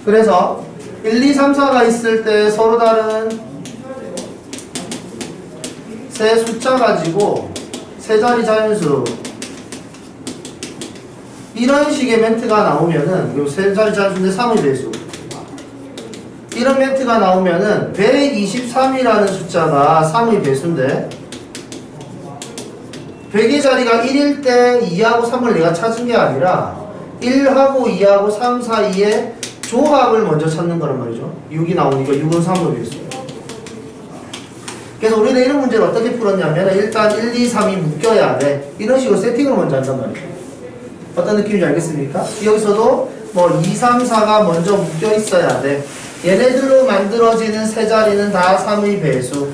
그래서 1, 2, 3, 4가 있을 때 서로 다른 세 숫자 가지고 세 자리 자연수 이런 식의 멘트가 나오면은 요 세 자리 자연수인데 3의 배수 이런 멘트가 나오면은 123이라는 숫자가 3의 배수인데 100의 자리가 1일 때 2하고 3을 내가 찾은 게 아니라 1하고 2하고 3 사이에 조합을 먼저 찾는 거란 말이죠. 6이 나오니까 6은 3의 배수. 그래서 우리는 이런 문제를 어떻게 풀었냐면 일단 1, 2, 3이 묶여야 돼. 이런 식으로 세팅을 먼저 한단 말이죠. 어떤 느낌인지 알겠습니까? 여기서도 뭐 2, 3, 4가 먼저 묶여 있어야 돼. 얘네들로 만들어지는 세 자리는 다 3의 배수.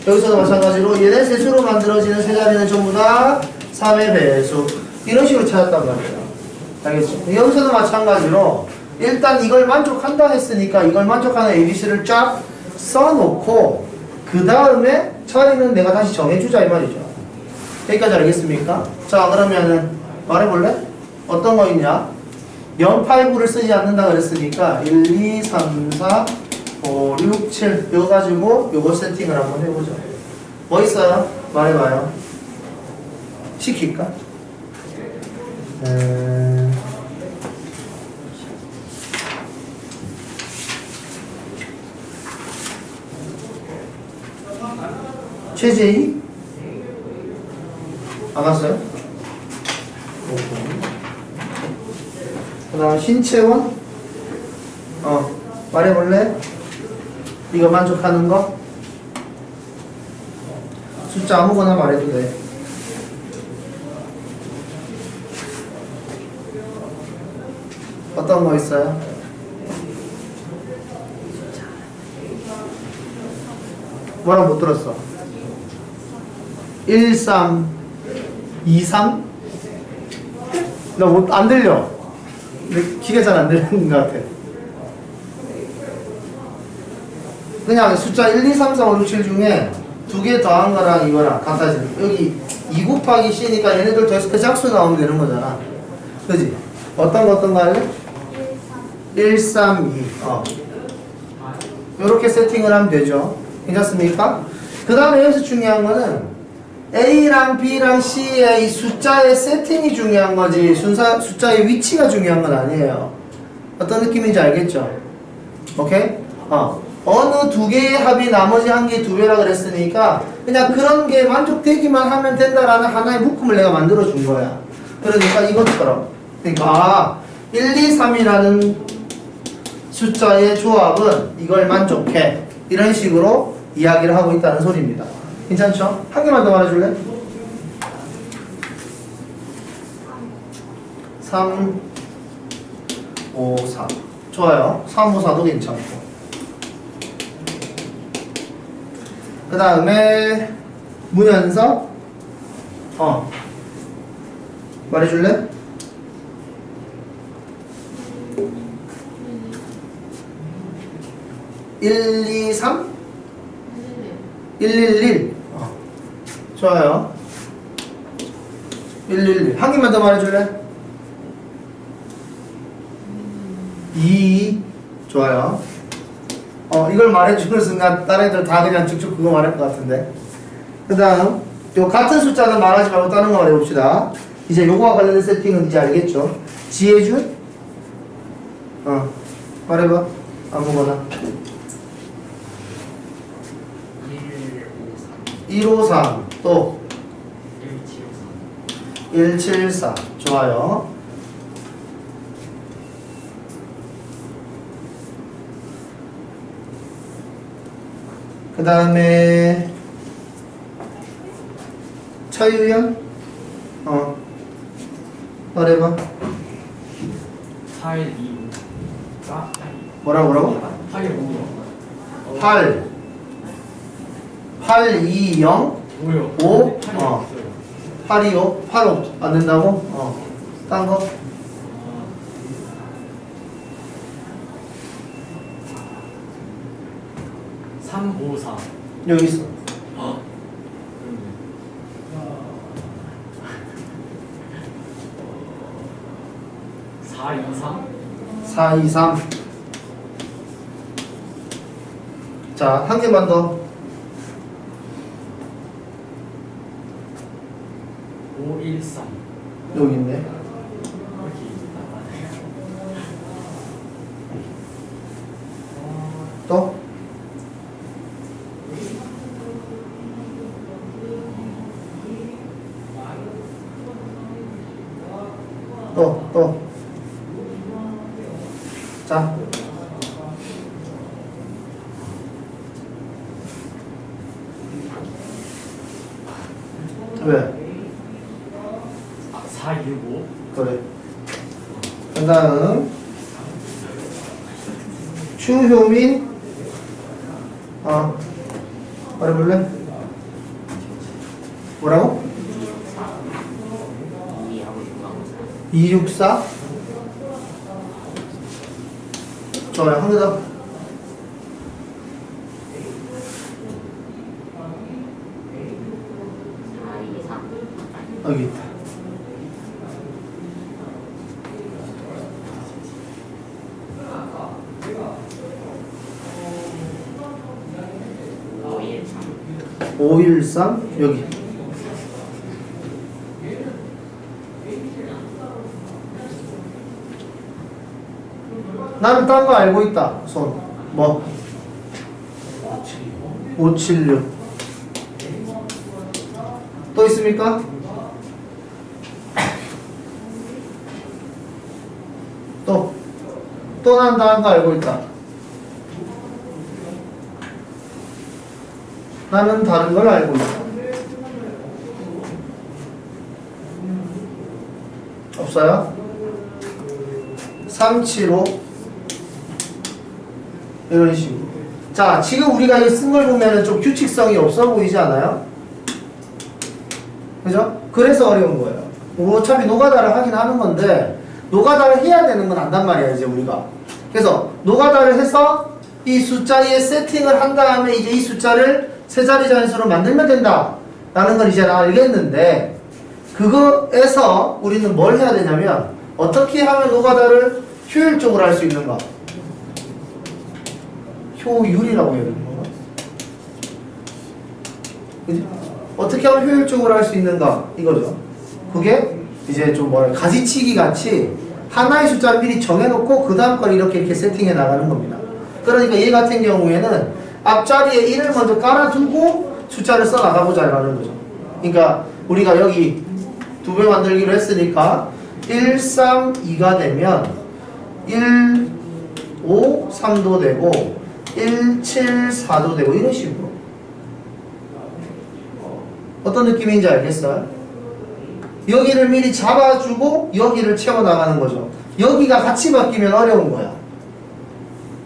여기서도 마찬가지로 얘네 세수로 만들어지는 세 자리는 전부 다 3의 배수. 이런 식으로 찾았단 말이에요. 알겠죠? 여기서도 마찬가지로 일단 이걸 만족한다 했으니까 이걸 만족하는 ABC를 쫙 써놓고 그 다음에 자리는 내가 다시 정해주자 이 말이죠. 여기까지 알겠습니까? 자 그러면은 말해볼래? 어떤 거 있냐? 0, 8, 9를 쓰지 않는다 그랬으니까 1, 2, 3, 4, 5, 6, 7 이거 가지고 요거 세팅을 한번 해보죠. 뭐 있어요? 말해봐요. 시킬까? 최재희? 안 왔어요? 그 다음 신채원? 말해볼래? 이거 만족하는 거? 숫자 아무거나 말해도 돼. 어떤 거 있어요? 뭐라고 못 들었어? 1, 3, 2, 3? 나 못, 안 들려. 내 귀가 잘 안 들리는 것 같아. 그냥 숫자 1, 2, 3, 4, 5, 6, 7 중에 두 개 더한 거랑 이거랑 같아지는 여기 2 곱하기 C니까 얘네들 더해서 그 짝수 나오면 되는 거잖아. 그지? 어떤 거 할래? 1, 3, 2 요렇게 세팅을 하면 되죠. 괜찮습니까? 그 다음에 여기서 중요한 거는 A랑 B랑 C의 이 숫자의 세팅이 중요한 거지 숫자의 위치가 중요한 건 아니에요. 어떤 느낌인지 알겠죠? 오케이? 어느 두 개의 합이 나머지 한 개의 두 배라 그랬으니까 그냥 그런 게 만족되기만 하면 된다라는 하나의 묶음을 내가 만들어 준 거야. 그러니까 이것처럼 그러니까 1, 2, 3이라는 숫자의 조합은 이걸 만족해. 이런 식으로 이야기를 하고 있다는 소리입니다. 괜찮죠? 한 개만 더 말해줄래? 3, 5, 4 좋아요. 3, 5, 4도 괜찮고 그 다음에 문현석 말해줄래? 1, 2, 3? 111 좋아요. 111 한 개만 더 말해줄래? 2 좋아요. 이걸 말해주는 순간 다른 애들 다 그냥 쭉쭉 그거 말할 것 같은데. 그 다음 요 같은 숫자는 말하지 말고 다른 거 말해봅시다. 이제 요거와 관련된 세팅은 이제 알겠죠? 지혜준? 말해봐. 아무거나. 153 또 174 좋아요. 그 다음에 차유연 말해봐. 8, 2, 5 뭐라고? 8, 5 8 8, 2, 0 5요 5 8, 2, 5 8, 5 안 된다고? 딴 거? 3, 5, 4 여기 있어. 4, 2, 3 4, 2, 3 자, 한 개만 더. 513. 여기 있네. 또? 또. 자. 왜? 465. 그래. 그 다음, 추효민, 말해볼래? 뭐라고? 264? 좋아요. 한 개 더. 여기 있다. 오 513 여기. 나는 딴 거 알고 있다. 손. 뭐? 576. 또 있습니까? 또 난 다른 거 알고 있다. 나는 다른 걸 알고 있다. 없어요? 375 이런 식으로. 자, 지금 우리가 이 쓴 걸 보면은 좀 규칙성이 없어 보이지 않아요? 그죠? 그래서 어려운 거예요. 어차피 노가다를 하긴 하는 건데 노가다를 해야 되는 건 안단 말이야 이제 우리가. 그래서 노가다를 해서 이 숫자에 세팅을 한 다음에 이제 이 숫자를 세 자리 자연수로 만들면 된다 라는 걸 이제 알겠는데, 그거에서 우리는 뭘 해야 되냐면 어떻게 하면 노가다를 효율적으로 할 수 있는가. 효율이라고 해야 되는 건가? 그치? 어떻게 하면 효율적으로 할 수 있는가 이거죠. 그게 이제 좀 뭐랄까 가지치기 같이 하나의 숫자를 미리 정해놓고 그 다음 걸 이렇게 세팅해 나가는 겁니다. 그러니까 얘 같은 경우에는 앞자리에 1을 먼저 깔아두고 숫자를 써 나가보자라는 거죠. 그러니까 우리가 여기 두 배 만들기로 했으니까 1, 3, 2가 되면 1, 5, 3도 되고 1, 7, 4도 되고 이런 식으로. 어떤 느낌인지 알겠어요? 여기를 미리 잡아주고 여기를 채워나가는 거죠. 여기가 같이 바뀌면 어려운 거야.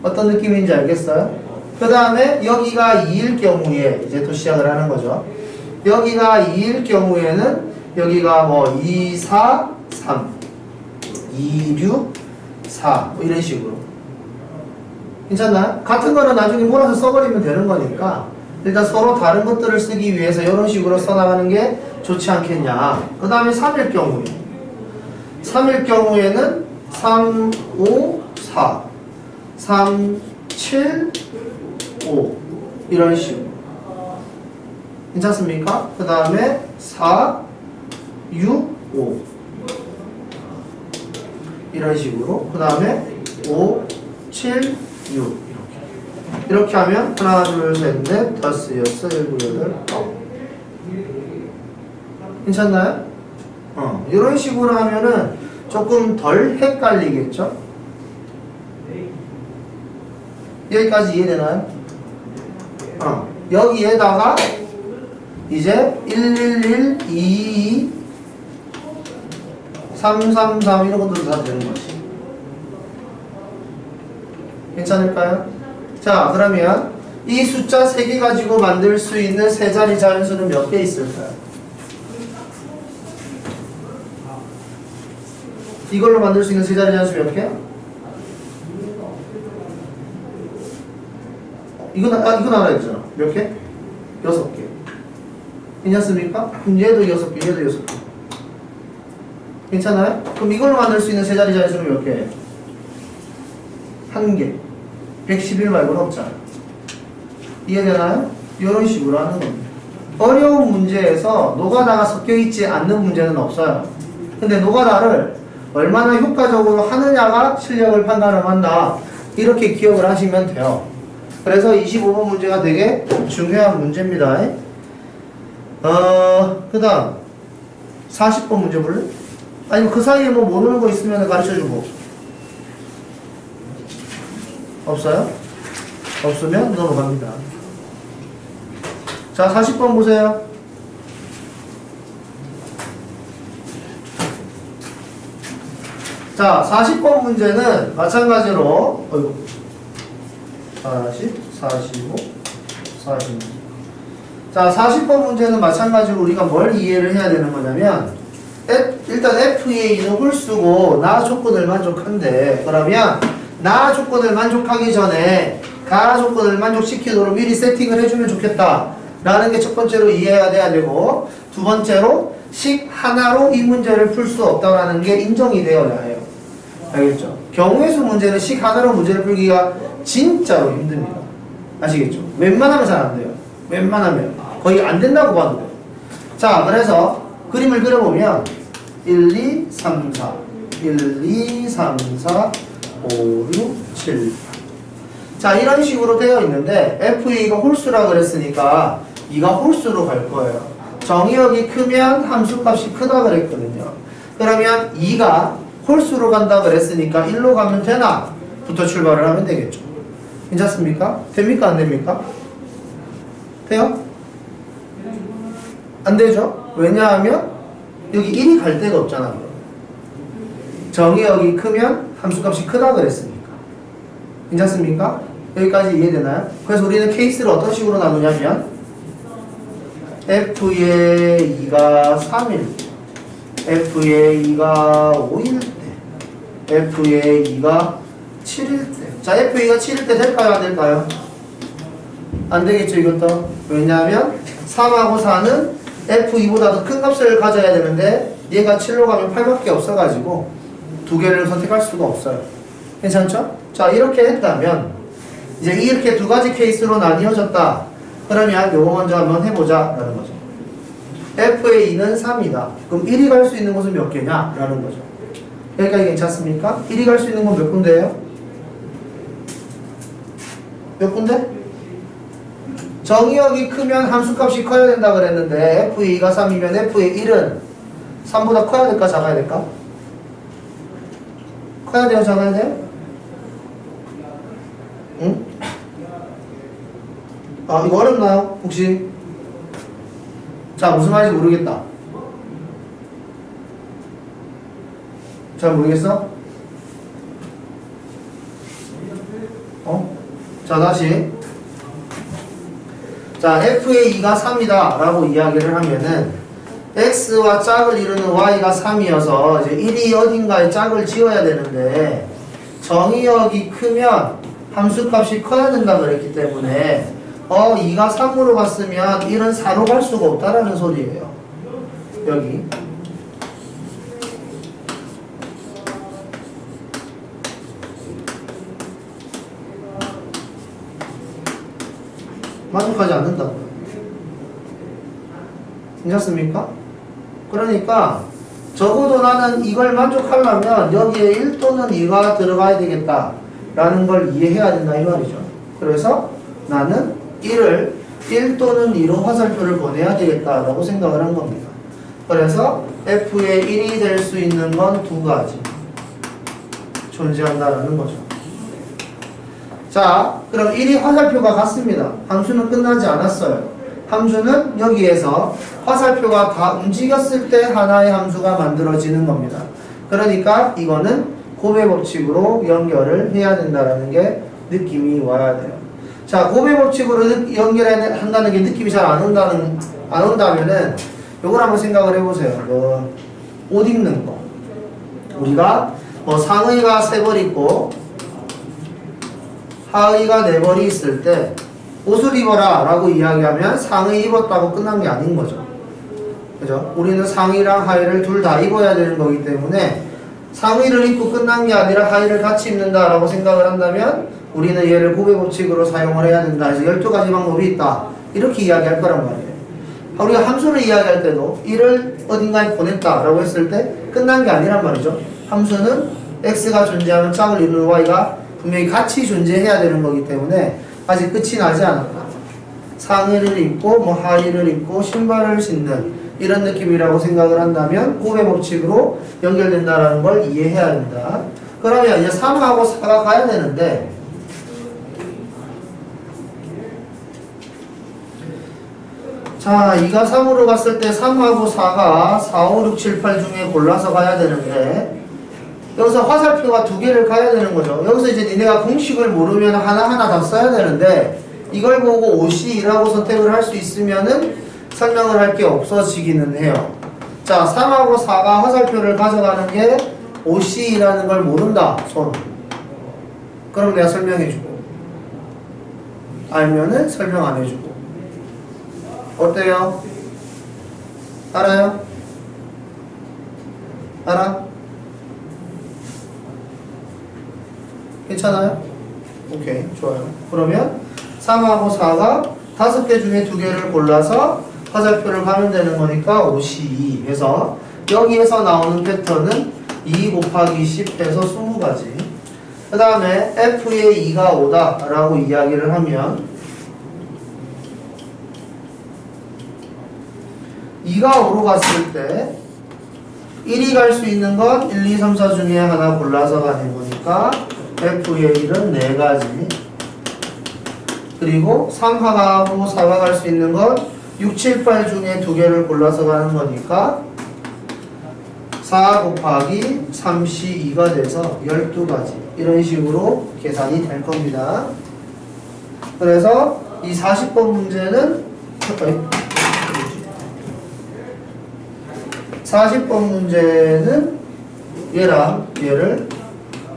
어떤 느낌인지 알겠어요? 그 다음에 여기가 2일 경우에 이제 또 시작을 하는 거죠. 여기가 2일 경우에는 여기가 뭐 2, 4, 3 2, 6, 4 뭐 이런 식으로. 괜찮나요? 같은 거는 나중에 몰아서 써버리면 되는 거니까 일단 서로 다른 것들을 쓰기 위해서 이런 식으로 써나가는 게 좋지 않겠냐. 그 다음에 3일 경우에 3일 경우에는 3, 5, 4 3, 7, 5 이런 식으로. 괜찮습니까? 그 다음에 4, 6, 5 이런 식으로. 그 다음에 5, 7, 6 이렇게 하면 하나, 둘, 셋, 넷, 다섯, 여섯, 일곱, 여덟, 아홉. 괜찮나요? 이런 식으로 하면은 조금 덜 헷갈리겠죠? 여기까지 이해되나요? 여기에다가 이제 111, 222, 333 이런 것들도 다 되는 거지. 괜찮을까요? 자, 그러면 이 숫자 3개 가지고 만들 수 있는 세 자리 자연수는 몇 개 있을까요? 이걸로 만들 수 있는 세 자리 자연수 몇 개야? 이건 알아야 되잖아. 몇 개? 6개. 괜찮습니까? 그럼 얘도 6개, 얘도 6개. 괜찮아요? 그럼 이걸로 만들 수 있는 세 자리 자연수는 몇 개예요? 1개. 111 말고는 없잖아. 이해되나요? 이런 식으로 하는 겁니다. 어려운 문제에서 노가다가 섞여있지 않는 문제는 없어요. 근데 노가다를 얼마나 효과적으로 하느냐가 실력을 판단한다. 이렇게 기억을 하시면 돼요. 그래서 25번 문제가 되게 중요한 문제입니다. 그 다음 40번 문제 볼래? 아니면 그 사이에 뭐 모르는 거 있으면 가르쳐주고. 없어요? 없으면 넘어갑니다. 자, 40번 보세요. 자, 40번 문제는 마찬가지로 40, 45, 46. 자, 40번 문제는 마찬가지로 우리가 뭘 이해를 해야 되는 거냐면 일단 FA는 홀수고 나 조건을 만족한대. 그러면 나 조건을 만족하기 전에 가 조건을 만족시키도록 미리 세팅을 해주면 좋겠다 라는 게 첫 번째로 이해가 돼야 되고, 두 번째로 식 하나로 이 문제를 풀 수 없다라는 게 인정이 되어야 해요. 알겠죠? 경우의 수 문제는 식 하나로 문제를 풀기가 진짜로 힘듭니다. 아시겠죠? 웬만하면 잘 안 돼요. 웬만하면 거의 안 된다고 봐도 돼요. 자, 그래서 그림을 그려보면 1, 2, 3, 4 1, 2, 3, 4 5, 6, 7 자, 이런 식으로 되어 있는데 FA가 홀수라 그랬으니까 2가 홀수로 갈 거예요. 정의역이 크면 함수값이 크다 그랬거든요. 그러면 2가 홀수로 간다 그랬으니까 1로 가면 되나? 부터 출발을 하면 되겠죠. 괜찮습니까? 됩니까? 안 됩니까? 돼요? 안 되죠? 왜냐하면 여기 1이 갈 데가 없잖아. 정의역이 크면 함수값이 크다 그랬으니까. 괜찮습니까? 여기까지 이해되나요? 그래서 우리는 케이스를 어떤 식으로 나누냐면 F의 2가 3일 때, F의 2가 5일 때, F의 2가 7일 때. 자, F의 2가 7일 때 될까요? 안 될까요? 안 되겠죠, 이것도. 왜냐하면 3하고 4는 F2보다 더 큰 값을 가져야 되는데 얘가 7로 가면 8밖에 없어가지고 두 개를 선택할 수가 없어요. 괜찮죠? 자, 이렇게 했다면 이제 이렇게 두 가지 케이스로 나뉘어졌다. 그러면 요거 먼저 한번 해보자 라는 거죠. F의 2는 3이다. 그럼 1이 갈 수 있는 곳은 몇 개냐? 라는 거죠. 여기까지 괜찮습니까? 1이 갈 수 있는 건 몇 군데예요? 몇 군데? 정의역이 크면 함수값이 커야 된다 그랬는데 F의 2가 3이면 F의 1은 3보다 커야 될까 작아야 될까? 커야 돼요 작아야 돼요? 응? 아, 이거 어렵나요? 혹시? 자, 무슨 말인지 모르겠다. 잘 모르겠어? 자, 다시. 자, F의 2가 3이다 라고 이야기를 하면은 X와 짝을 이루는 Y가 3이어서 이제 1이 어딘가에 짝을 지어야 되는데 정의역이 크면 함수값이 커야 된다 그랬기 때문에 2가 3으로 갔으면 1은 4로 갈 수가 없다라는 소리예요. 여기 만족하지 않는다고요. 괜찮습니까? 그러니까 적어도 나는 이걸 만족하려면 여기에 1 또는 2가 들어가야 되겠다 라는 걸 이해해야 된다 이 말이죠. 그래서 나는 1을 1 또는 2로 화살표를 보내야 되겠다라고 생각을 한 겁니다. 그래서 F의 1이 될 수 있는 건 두 가지 존재한다라는 거죠. 자, 그럼 1이 화살표가 같습니다. 함수는 끝나지 않았어요. 함수는 여기에서 화살표가 다 움직였을 때 하나의 함수가 만들어지는 겁니다. 그러니까 이거는 곱의 법칙으로 연결을 해야 된다는 게 느낌이 와야 돼요. 자, 곱의 법칙으로 연결한다는 게 느낌이 잘 안 온다면은 요걸 한번 생각을 해보세요. 옷 입는 거. 우리가 상의가 3벌 있고 하의가 4벌이 있을 때 옷을 입어라 라고 이야기하면 상의 입었다고 끝난 게 아닌 거죠. 그죠? 우리는 상의랑 하의를 둘 다 입어야 되는 거기 때문에 상위를 입고 끝난 게 아니라 하위를 같이 입는다라고 생각을 한다면 우리는 얘를 곱의 법칙으로 사용을 해야 된다. 그래서 12가지 방법이 있다. 이렇게 이야기할 거란 말이에요. 우리가 함수를 이야기할 때도 1을 어딘가에 보냈다라고 했을 때 끝난 게 아니란 말이죠. 함수는 x가 존재하는 짝을 이루는 y가 분명히 같이 존재해야 되는 거기 때문에 아직 끝이 나지 않았다. 상의를 입고 뭐 하의를 입고 신발을 신는 이런 느낌이라고 생각을 한다면 곱의 법칙으로 연결된다라는 걸 이해해야 된다. 그러면 이제 3하고 4가 가야 되는데 자, 2가 3으로 갔을 때 3하고 4가 4, 5, 6, 7, 8 중에 골라서 가야 되는데 여기서 화살표가 두 개를 가야 되는 거죠. 여기서 이제 니네가 공식을 모르면 하나하나 다 써야 되는데 이걸 보고 OC라고 선택을 할 수 있으면은 설명을 할 게 없어지기는 해요. 자, 3하고 4가 화살표를 가져가는 게 OC라는 걸 모른다. 손. 그럼 내가 설명해주고 알면은 설명 안 해주고 어때요? 알아요? 알아? 괜찮아요? 오케이, 좋아요. 그러면 3하고 4가 5개 중에 2개를 골라서 화살표를 가면 되는 거니까 52 해서 여기에서 나오는 패턴은 2 곱하기 10 해서 20가지. 그 다음에 F의 2가 5다 라고 이야기를 하면 2가 5로 갔을 때 1이 갈 수 있는 건 1, 2, 3, 4 중에 하나 골라서 가는 거니까 F의 1은 4가지. 그리고 3하고 4가 갈 수 있는 건 6, 7, 8 중에 2개를 골라서 가는 거니까 4 곱하기 32가 돼서 12가지. 이런 식으로 계산이 될 겁니다. 그래서 이 40번 문제는 40번 문제는 얘랑 얘를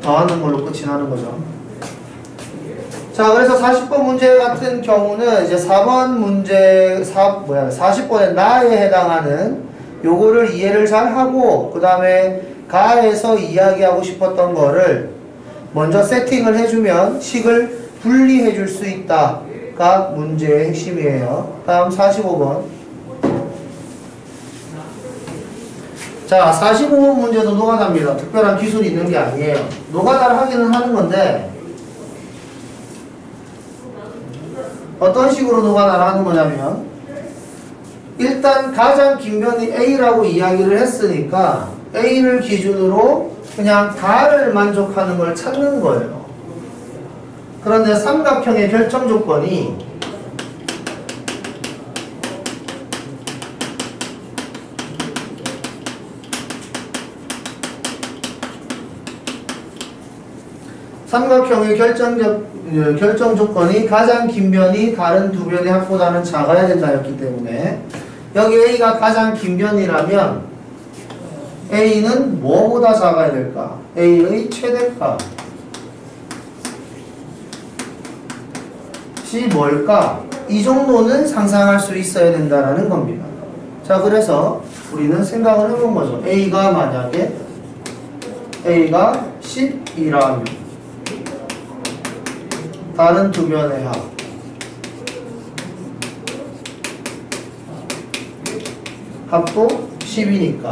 더하는 걸로 끝이 나는 거죠. 자, 그래서 40번 문제 같은 경우는 이제 4번 문제 40번의 나에 해당하는 요거를 이해를 잘 하고 그 다음에 가에서 이야기하고 싶었던 거를 먼저 세팅을 해주면 식을 분리해 줄 수 있다가 문제의 핵심이에요. 다음 45번. 자, 45번 문제도 노가다입니다. 특별한 기술이 있는 게 아니에요. 노가다를 하기는 하는 건데 어떤 식으로 노가다를 하는 거냐면 일단 가장 긴 변이 A라고 이야기를 했으니까 A를 기준으로 그냥 가를 만족하는 걸 찾는 거예요. 그런데 삼각형의 결정 조건이 삼각형의 결정 조건이 가장 긴 변이 다른 두 변의 합보다는 작아야 된다였기 때문에 여기 A가 가장 긴 변이라면 A는 뭐보다 작아야 될까? A의 최대값이 뭘까? 이 정도는 상상할 수 있어야 된다는 겁니다. 자, 그래서 우리는 생각을 해본 거죠. A가 만약에 A가 10이라면 다른 두 변의 합도 10이니까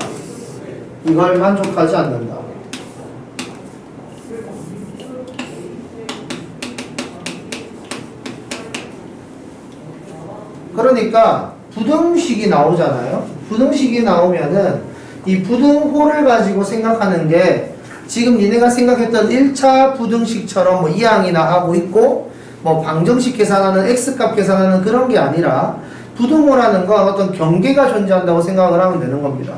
이걸 만족하지 않는다. 그러니까 부등식이 나오잖아요. 부등식이 나오면은 이 부등호를 가지고 생각하는 게 지금 니네가 생각했던 1차 부등식처럼 뭐 이항이나 하고 있고 뭐 방정식 계산하는 x값 계산하는 그런 게 아니라 부등호라는 건 어떤 경계가 존재한다고 생각을 하면 되는 겁니다.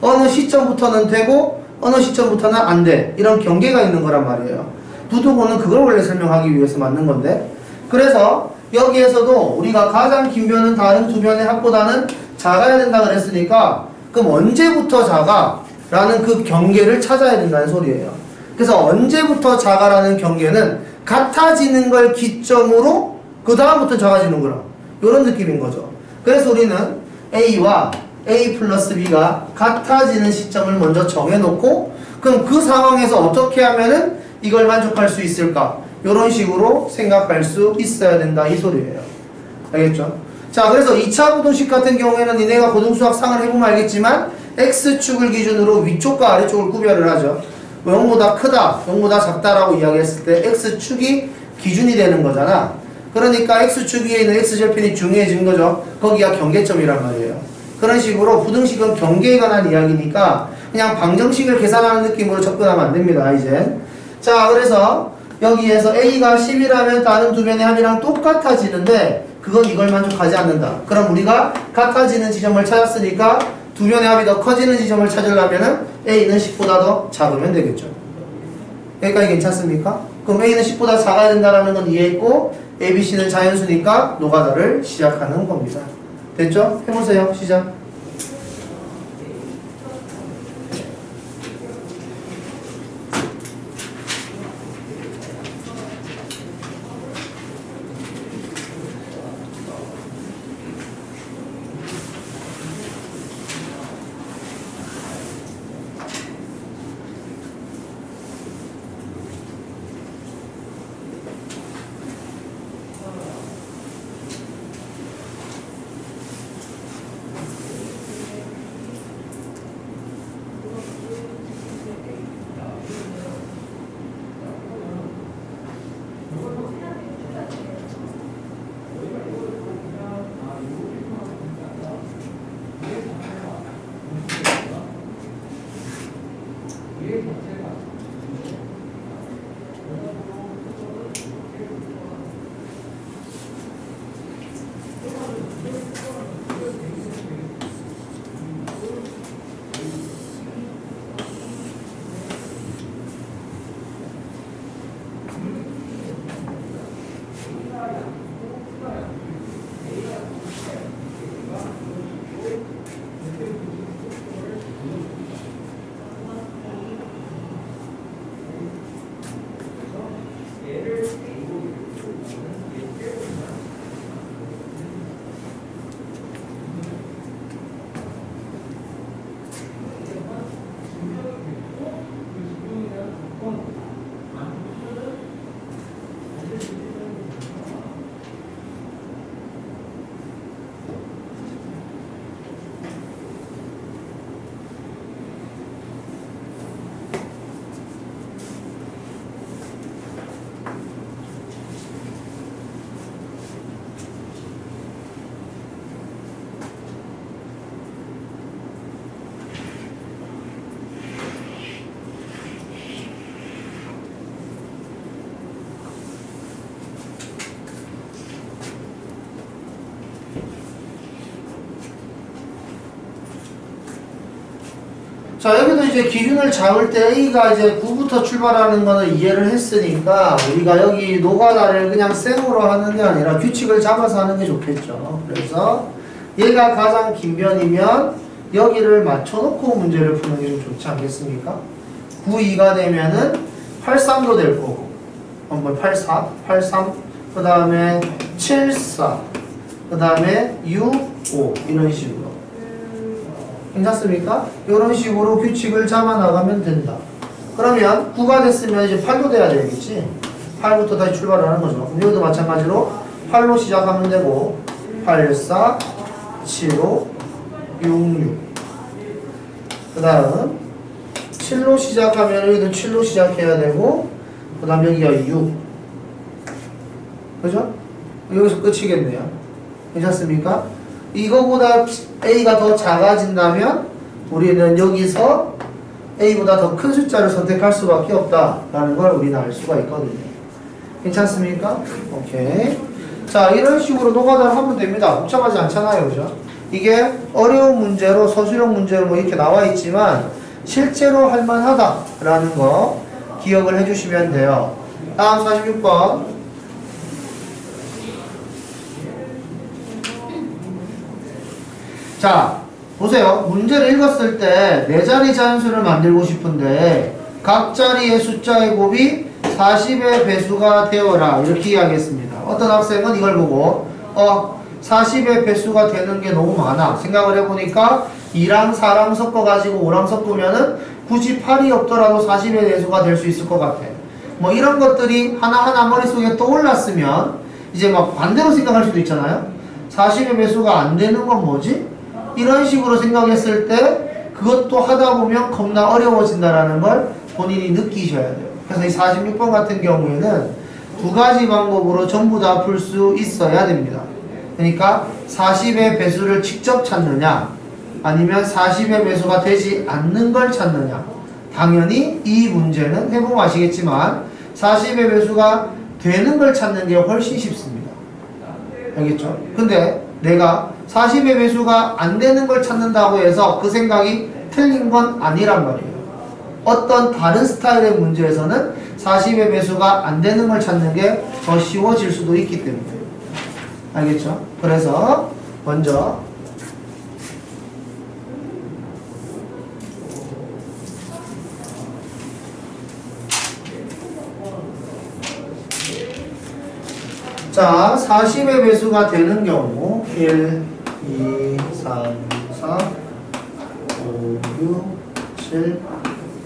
어느 시점부터는 되고 어느 시점부터는 안 돼. 이런 경계가 있는 거란 말이에요. 부등호는 그걸 원래 설명하기 위해서 만든 건데 그래서 여기에서도 우리가 가장 긴 변은 다른 두 변의 합보다는 작아야 된다 그랬으니까 그럼 언제부터 작아? 라는 그 경계를 찾아야 된다는 소리예요. 그래서 언제부터 작아라는 경계는 같아지는 걸 기점으로 그 다음부터 작아지는 거라. 이런 느낌인 거죠. 그래서 우리는 A와 A 플러스 B가 같아지는 시점을 먼저 정해놓고 그럼 그 상황에서 어떻게 하면은 이걸 만족할 수 있을까? 이런 식으로 생각할 수 있어야 된다 이 소리예요. 알겠죠? 자, 그래서 2차 부등식 같은 경우에는 니네가 고등수학 상을 해보면 알겠지만 X축을 기준으로 위쪽과 아래쪽을 구별을 하죠. 0보다 크다, 0보다 작다라고 이야기했을 때 X축이 기준이 되는 거잖아. 그러니까 X축 위에 있는 X절편이 중요해진 거죠. 거기가 경계점이란 말이에요. 그런 식으로 부등식은 경계에 관한 이야기니까 그냥 방정식을 계산하는 느낌으로 접근하면 안 됩니다, 이제. 자, 그래서 여기에서 A가 10이라면 다른 두 변의 합이랑 똑같아지는데 그건 이걸 만족하지 않는다. 그럼 우리가 같아지는 지점을 찾았으니까 두 변의 합이 더 커지는 지점을 찾으려면 A는 10보다 더 작으면 되겠죠. 여기까지 괜찮습니까? 그럼 A는 10보다 작아야 된다는 건 이해했고 ABC는 자연수니까 노가다를 시작하는 겁니다. 됐죠? 해보세요. 시작. 자, 여기도 이제 기준을 잡을 때 A가 이제 9부터 출발하는 거는 이해를 했으니까 우리가 여기 노가다를 그냥 생으로 하는 게 아니라 규칙을 잡아서 하는 게 좋겠죠. 그래서 얘가 가장 긴 변이면 여기를 맞춰놓고 문제를 푸는 게 좀 좋지 않겠습니까? 9, 2가 되면은 8, 3도 될 거고, 뭐 8, 4, 8, 3, 그 다음에 7, 4, 그 다음에 6, 5 이런 식으로. 괜찮습니까? 이런 식으로 규칙을 잡아 나가면 된다. 그러면 9가 됐으면 이제 8도 돼야 되겠지. 8부터 다시 출발을 하는 거죠. 여기도 마찬가지로 8로 시작하면 되고 8, 4, 7, 5, 6, 6. 그 다음 7로 시작하면 여기도 7로 시작해야 되고 그 다음 여기가 6. 그죠? 여기서 끝이겠네요. 괜찮습니까? 이거보다 A가 더 작아진다면 우리는 여기서 A보다 더 큰 숫자를 선택할 수밖에 없다라는 걸 우리는 알 수가 있거든요. 괜찮습니까? 오케이. 자, 이런 식으로 노가다를 하면 됩니다. 복잡하지 않잖아요. 그죠? 이게 어려운 문제로 서술형 문제로 뭐 이렇게 나와 있지만 실제로 할만하다라는 거 기억을 해주시면 돼요. 다음 46번. 자, 보세요. 문제를 읽었을 때 네 자리 자연수를 만들고 싶은데 각 자리의 숫자의 곱이 40의 배수가 되어라 이렇게 이야기했습니다. 어떤 학생은 이걸 보고 40의 배수가 되는 게 너무 많아 생각을 해보니까 2랑 4랑 섞어가지고 5랑 섞으면은 굳이 8이 없더라도 40의 배수가 될 수 있을 것 같아. 뭐 이런 것들이 하나하나 머릿속에 떠올랐으면 이제 막 반대로 생각할 수도 있잖아요. 40의 배수가 안 되는 건 뭐지? 이런 식으로 생각했을 때 그것도 하다 보면 겁나 어려워진다라는 걸 본인이 느끼셔야 돼요. 그래서 이 46번 같은 경우에는 두 가지 방법으로 전부 다 풀 수 있어야 됩니다. 그러니까 40의 배수를 직접 찾느냐 아니면 40의 배수가 되지 않는 걸 찾느냐. 당연히 이 문제는 해보면 아시겠지만 40의 배수가 되는 걸 찾는 게 훨씬 쉽습니다. 알겠죠? 근데 내가 40의 배수가 안 되는 걸 찾는다고 해서 그 생각이 틀린 건 아니란 말이에요. 어떤 다른 스타일의 문제에서는 40의 배수가 안 되는 걸 찾는 게 더 쉬워질 수도 있기 때문에. 알겠죠? 그래서 먼저 자, 40의 배수가 되는 경우 1, 2, 3, 4, 5, 6, 7,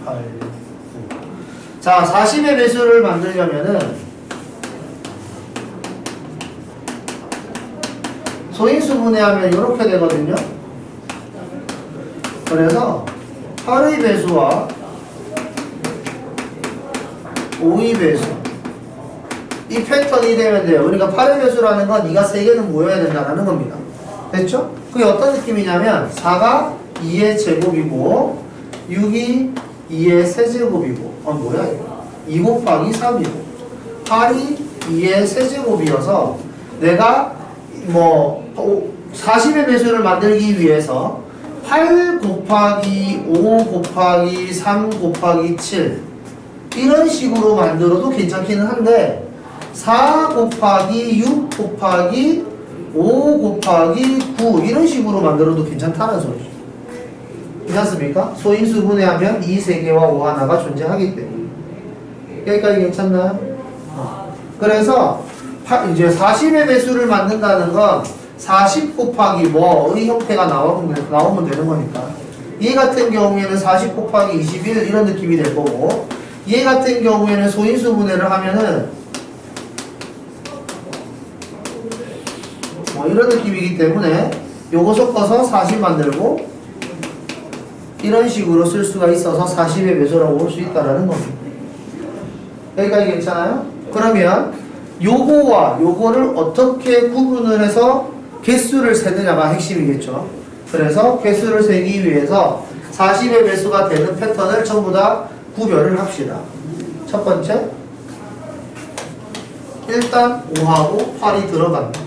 8, 9. 자, 40의 배수를 만들려면은 소인수분해하면 이렇게 되거든요. 그래서 8의 배수와 5의 배수 이 패턴이 되면 돼요. 그러니까 8의 배수라는 건 이가 3개는 모여야 된다는 겁니다. 됐죠? 그게 어떤 느낌이냐면 4가 2의 제곱이고 6이 2의 세제곱이고 뭐야 이거 2 곱하기 3이고 8이 2의 세제곱이어서 내가 뭐 40의 배수를 만들기 위해서 8 곱하기 5 곱하기 3 곱하기 7 이런 식으로 만들어도 괜찮기는 한데 4 곱하기 6 곱하기 5 곱하기 9 이런 식으로 만들어도 괜찮다는 소리죠. 괜찮습니까? 소인수분해하면 이 3개와 5 하나가 존재하기 때문에. 여기까지 괜찮나요? 그래서 이제 40의 배수를 만든다는 건 40 곱하기 뭐의 형태가 나오면 되는 거니까. 얘 같은 경우에는 40 곱하기 21 이런 느낌이 될 거고, 얘 같은 경우에는 소인수분해를 하면은 뭐 이런 느낌이기 때문에 요거 섞어서 40 만들고 이런 식으로 쓸 수가 있어서 40의 배수라고 볼 수 있다는 겁니다. 여기까지 괜찮아요? 그러면 요거와 요거를 어떻게 구분을 해서 개수를 세느냐가 핵심이겠죠. 그래서 개수를 세기 위해서 40의 배수가 되는 패턴을 전부 다 구별을 합시다. 첫 번째, 일단 5하고 8이 들어간다.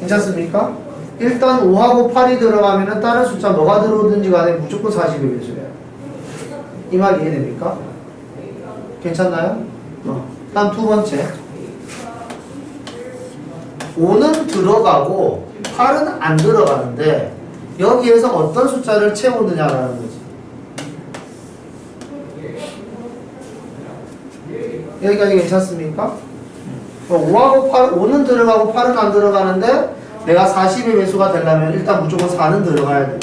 괜찮습니까? 일단 5하고 8이 들어가면 다른 숫자 뭐가 들어오든지 간에 무조건 40의 배수예요. 이 말 이해됩니까? 괜찮나요? 다음 두 번째, 5는 들어가고 8은 안 들어가는데 여기에서 어떤 숫자를 채우느냐라는 거지. 여기까지 괜찮습니까? 5하고 8, 5는 들어가고 8은 안 들어가는데 내가 40의 배수가 되려면 일단 무조건 4는 들어가야 돼.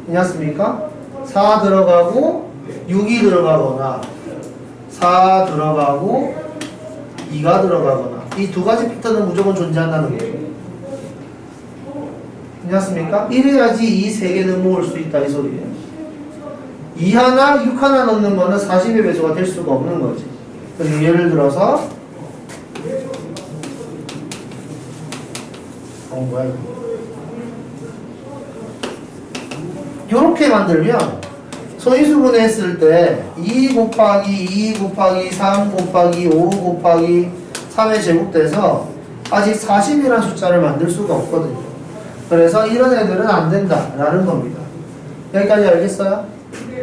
괜찮습니까? 4 들어가고 6이 들어가거나 4 들어가고 2가 들어가거나 이 두 가지 패턴은 무조건 존재한다는 거예요. 괜찮습니까? 이래야지 이 세 개는 모을 수 있다 이 소리예요. 2 하나, 6 하나 넣는 거는 40의 배수가 될 수가 없는 거지. 그래서 예를 들어서 뭐야 이거 요렇게 만들면 소인수분해 했을 때 2 곱하기 2 곱하기 3 곱하기 5 곱하기 3의 제곱돼서 아직 40이라는 숫자를 만들 수가 없거든요. 그래서 이런 애들은 안 된다라는 겁니다. 여기까지 알겠어요?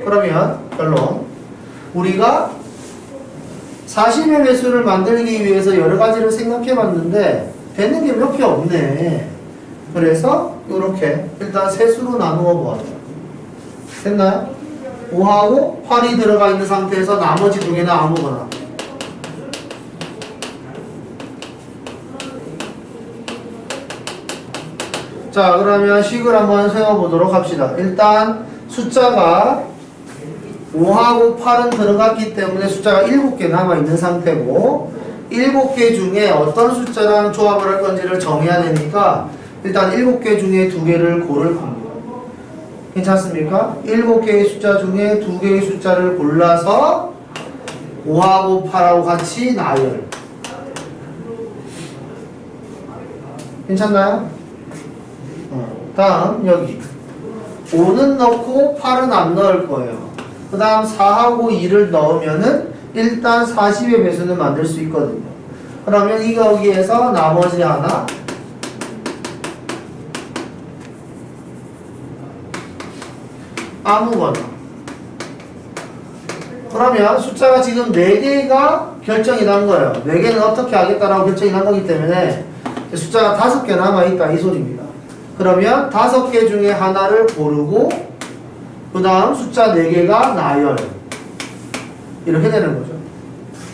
그러면 결론, 우리가 40의 배수를 만들기 위해서 여러 가지를 생각해 봤는데 되는 게 몇 개 없네. 그래서 이렇게 일단 세수로 나누어 보았죠. 됐나요? 5하고 8이 들어가 있는 상태에서 나머지 두 개는 아무거나. 자, 그러면 식을 한번 세워보도록 합시다. 일단 숫자가 5하고 8은 들어갔기 때문에 숫자가 7개 남아있는 상태고 7개 중에 어떤 숫자랑 조합을 할 건지를 정해야 되니까 일단 7개 중에 2개를 고를 겁니다. 괜찮습니까? 7개의 숫자 중에 2개의 숫자를 골라서 5하고 8하고 같이 나열. 괜찮나요? 다음 여기 5는 넣고 8은 안 넣을 거예요. 그 다음 4하고 2를 넣으면은 일단 40의 배수는 만들 수 있거든요. 그러면 여기에서 나머지 하나 아무거나. 그러면 숫자가 지금 4개가 결정이 난 거예요. 4개는 어떻게 하겠다라고 결정이 난 거기 때문에 숫자가 5개 남아있다 이 소리입니다. 그러면 5개 중에 하나를 고르고 그 다음 숫자 4개가 나열 이렇게 되는 거죠.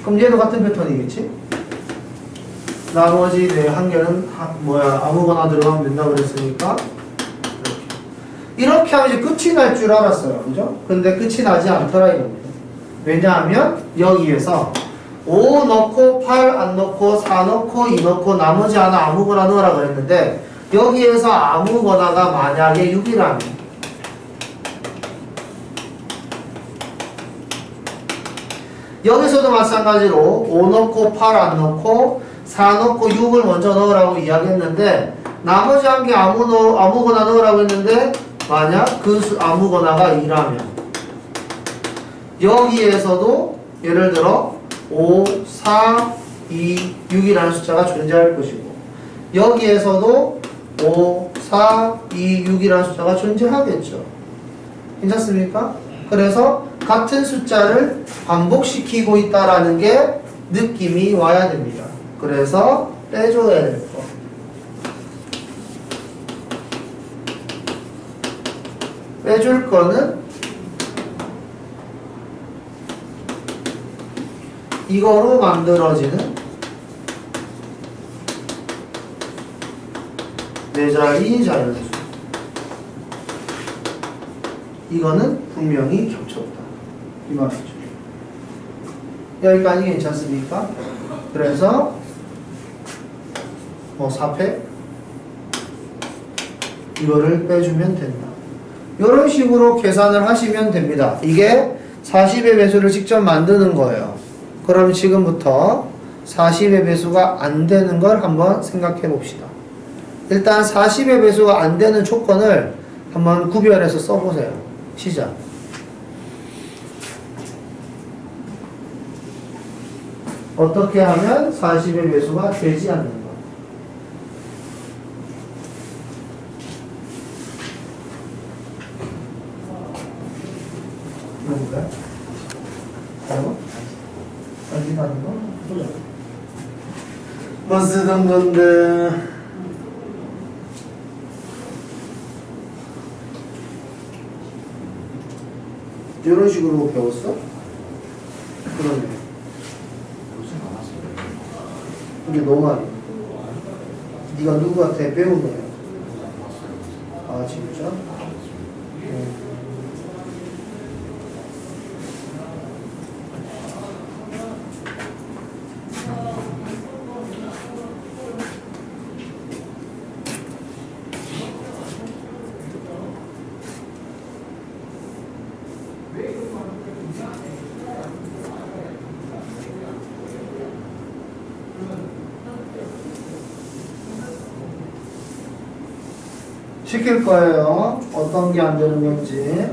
그럼 얘도 같은 패턴이겠지? 나머지 한 개는 아무거나 들어가면 된다고 그랬으니까 이렇게 하면 이제 끝이 날 줄 알았어요. 그죠? 근데 끝이 나지 않더라 이겁니다. 왜냐하면 여기에서 5 넣고 8 안 넣고 4 넣고 2 넣고 나머지 하나 아무거나 넣으라 그랬는데 여기에서 아무거나가 만약에 6이라면 여기서도 마찬가지로 5 넣고 8 안 넣고 4 넣고 6을 먼저 넣으라고 이야기했는데 나머지 한 개 아무거나 넣으라고 했는데 만약 그 아무거나가 2라면 여기에서도 예를 들어 5, 4, 2, 6이라는 숫자가 존재할 것이고 여기에서도 5, 4, 2, 6이라는 숫자가 존재하겠죠. 괜찮습니까? 그래서 같은 숫자를 반복시키고 있다라는 게 느낌이 와야 됩니다. 그래서 빼줘야 될 거. 빼줄 거는 이거로 만들어지는 4자리 자연수. 이거는 분명히 겹쳤다. 이 말이죠. 여기까지 괜찮습니까? 그래서 4패 이거를 빼주면 된다. 이런 식으로 계산을 하시면 됩니다. 이게 40의 배수를 직접 만드는 거예요. 그럼 지금부터 40의 배수가 안 되는 걸 한번 생각해 봅시다. 일단 40의 배수가 안 되는 조건을 한번 구별해서 써보세요. 시작. 어떻게 하면 40의 배수가 되지 않는가? 뭔가요? 이거? 여기 하는 거? 뭐 쓰던 건데. 이런 식으로 배웠어? 그러네. 이게 너무 아니야. 네가 누구한테 배운 거야? 아 진짜? 시킬 거예요. 어떤 게 안 되는 건지.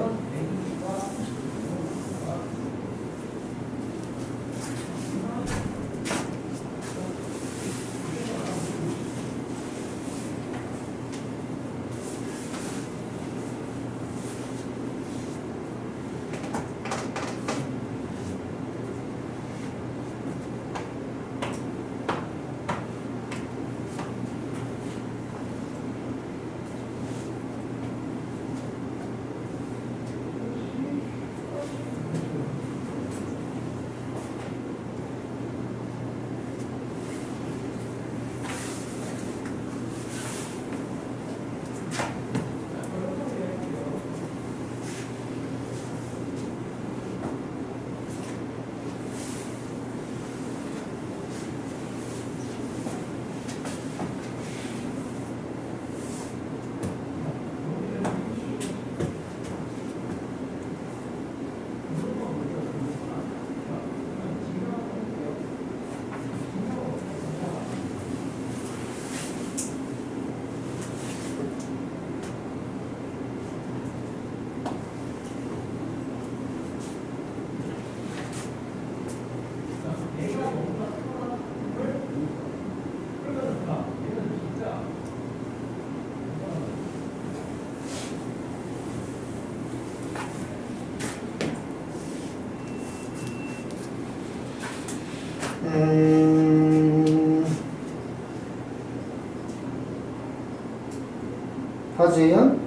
하지연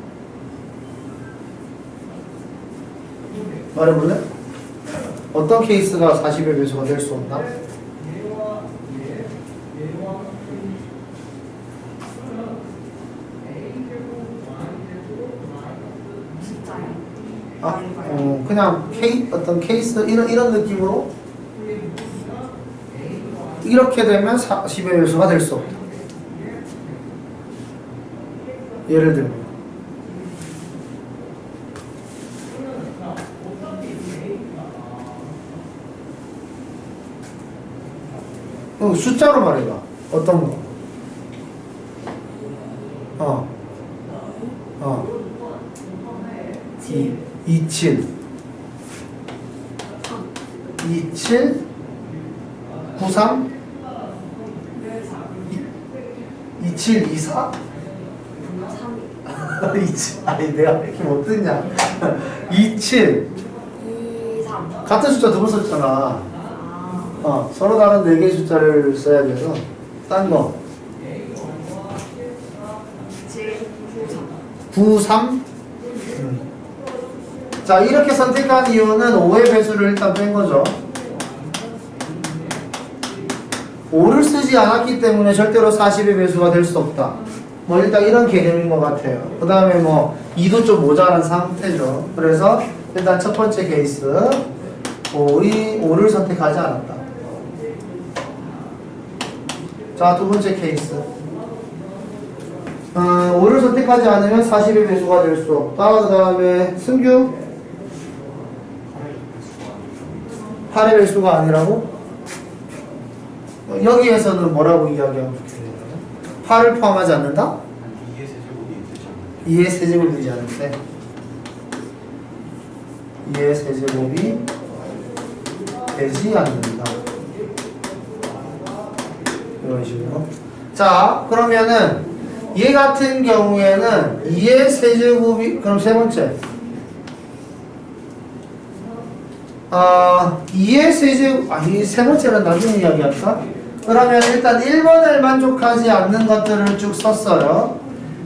말해볼래? 어떤 케이스가 40의 배수가 될 수 없나? 그냥 어떤 케이스 이런 느낌으로 이렇게 되면 40의 배수가 될 수 없다. 예를 들면 숫자로 말해봐. 어떤 거? 27 27 93 27 24 아니 내가 왜 이렇게 못 듣냐 27 3 같은 숫자 두 번 썼잖아. 서로 다른 4개의 숫자를 써야 돼서 딴 거 7 9 3 자 이렇게 선택한 이유는 5의 배수를 일단 뺀 거죠. 5를 쓰지 않았기 때문에 절대로 40의 배수가 될 수 없다. 뭐 일단 이런 개념인 것 같아요. 그 다음에 뭐 2도 좀 모자란 상태죠. 그래서 일단 첫 번째 케이스 5를 선택하지 않았다. 자 두 번째 케이스 5를 선택하지 않으면 40의 배수가 될 수 없다. 그 다음에 승규 8의 배수가 아니라고? 여기에서는 뭐라고 이야기하고 싶어요? 8을 포함하지 않는다? 2의 세제곱이 되지 않는데 2의 세제곱이 되지 않는다. 이런 식으로. 자 그러면은 얘 같은 경우에는 2의 세제곱이 그럼 세 번째 2의 세제곱 아니 세 번째는 나중에 이야기할까? 그러면 일단 1번을 만족하지 않는 것들을 쭉 썼어요.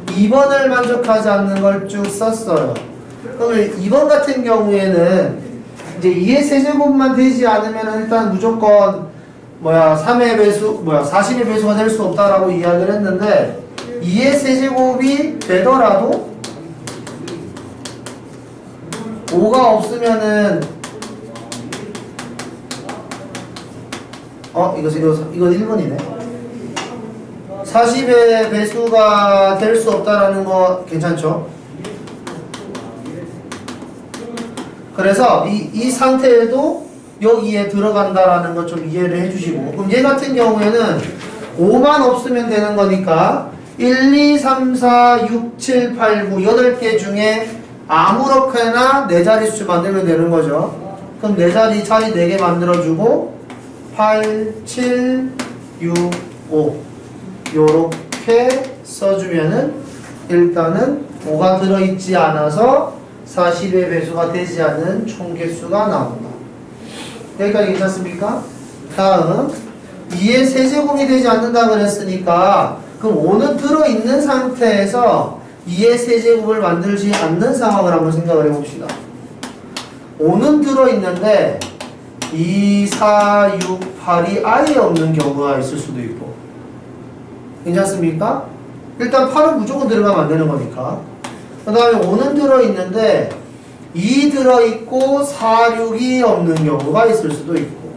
2번을 만족하지 않는 걸 쭉 썼어요. 그러면 2번 같은 경우에는 이제 2의 세제곱만 되지 않으면 일단 무조건 3의 배수 40의 배수가 될 수 없다라고 이야기를 했는데 2의 세제곱이 되더라도 5가 없으면은 이거 1번이네. 40의 배수가 될 수 없다라는 거 괜찮죠? 그래서 이 상태에도 여기에 들어간다라는 거 좀 이해를 해주시고 그럼 얘 같은 경우에는 5만 없으면 되는 거니까 1, 2, 3, 4, 6, 7, 8, 9 8개 중에 아무렇게나 4자릿수 만들면 되는 거죠. 그럼 자리 4개 만들어주고 8, 7, 6, 5 요렇게 써주면은 일단은 5가 들어있지 않아서 40의 배수가 되지 않는 총개수가 나온다. 여기까지 괜찮습니까? 다음 2의 세제곱이 되지 않는다 그랬으니까 그럼 5는 들어있는 상태에서 2의 세제곱을 만들지 않는 상황을 한번 생각을 해봅시다. 5는 들어있는데 2, 4, 6, 8이 아예 없는 경우가 있을 수도 있고 괜찮습니까? 일단 8은 무조건 들어가면 안 되는 거니까 그 다음에 5는 들어있는데 2 들어있고 4, 6이 없는 경우가 있을 수도 있고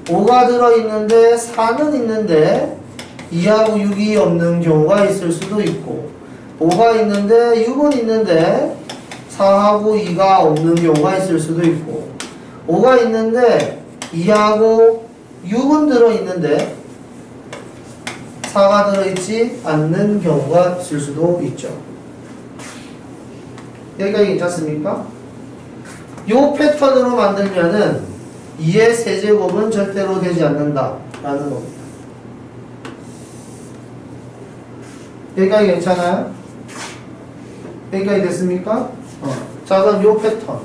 5가 들어있는데 4는 있는데 2하고 6이 없는 경우가 있을 수도 있고 5가 있는데 6은 있는데 4하고 2가 없는 경우가 있을 수도 있고 5가 있는데 2하고 6은 들어있는데 4가 들어있지 않는 경우가 있을 수도 있죠. 여기까지 괜찮습니까? 요 패턴으로 만들면은 2의 세제곱은 절대로 되지 않는다 라는 겁니다. 여기까지 괜찮아요? 여기까지 됐습니까? 자 그럼 요 패턴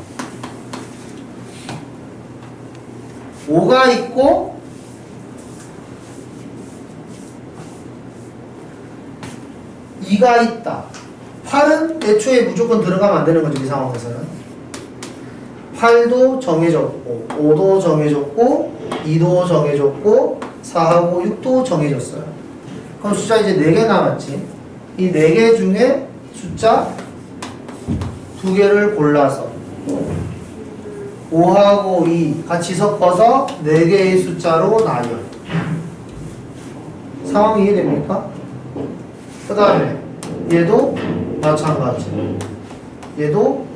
5가 있고 2가 있다. 8은 애초에 무조건 들어가면 안 되는 거죠. 이 상황에서는. 8도 정해졌고 5도 정해졌고 2도 정해졌고 4하고 6도 정해졌어요. 그럼 숫자 이제 4개 남았지. 이 4개 중에 숫자 2개를 골라서 5하고 2 같이 섞어서 4개의 숫자로 나열. 상황이 이해됩니까? 그 다음에 얘도 마찬가지. 얘도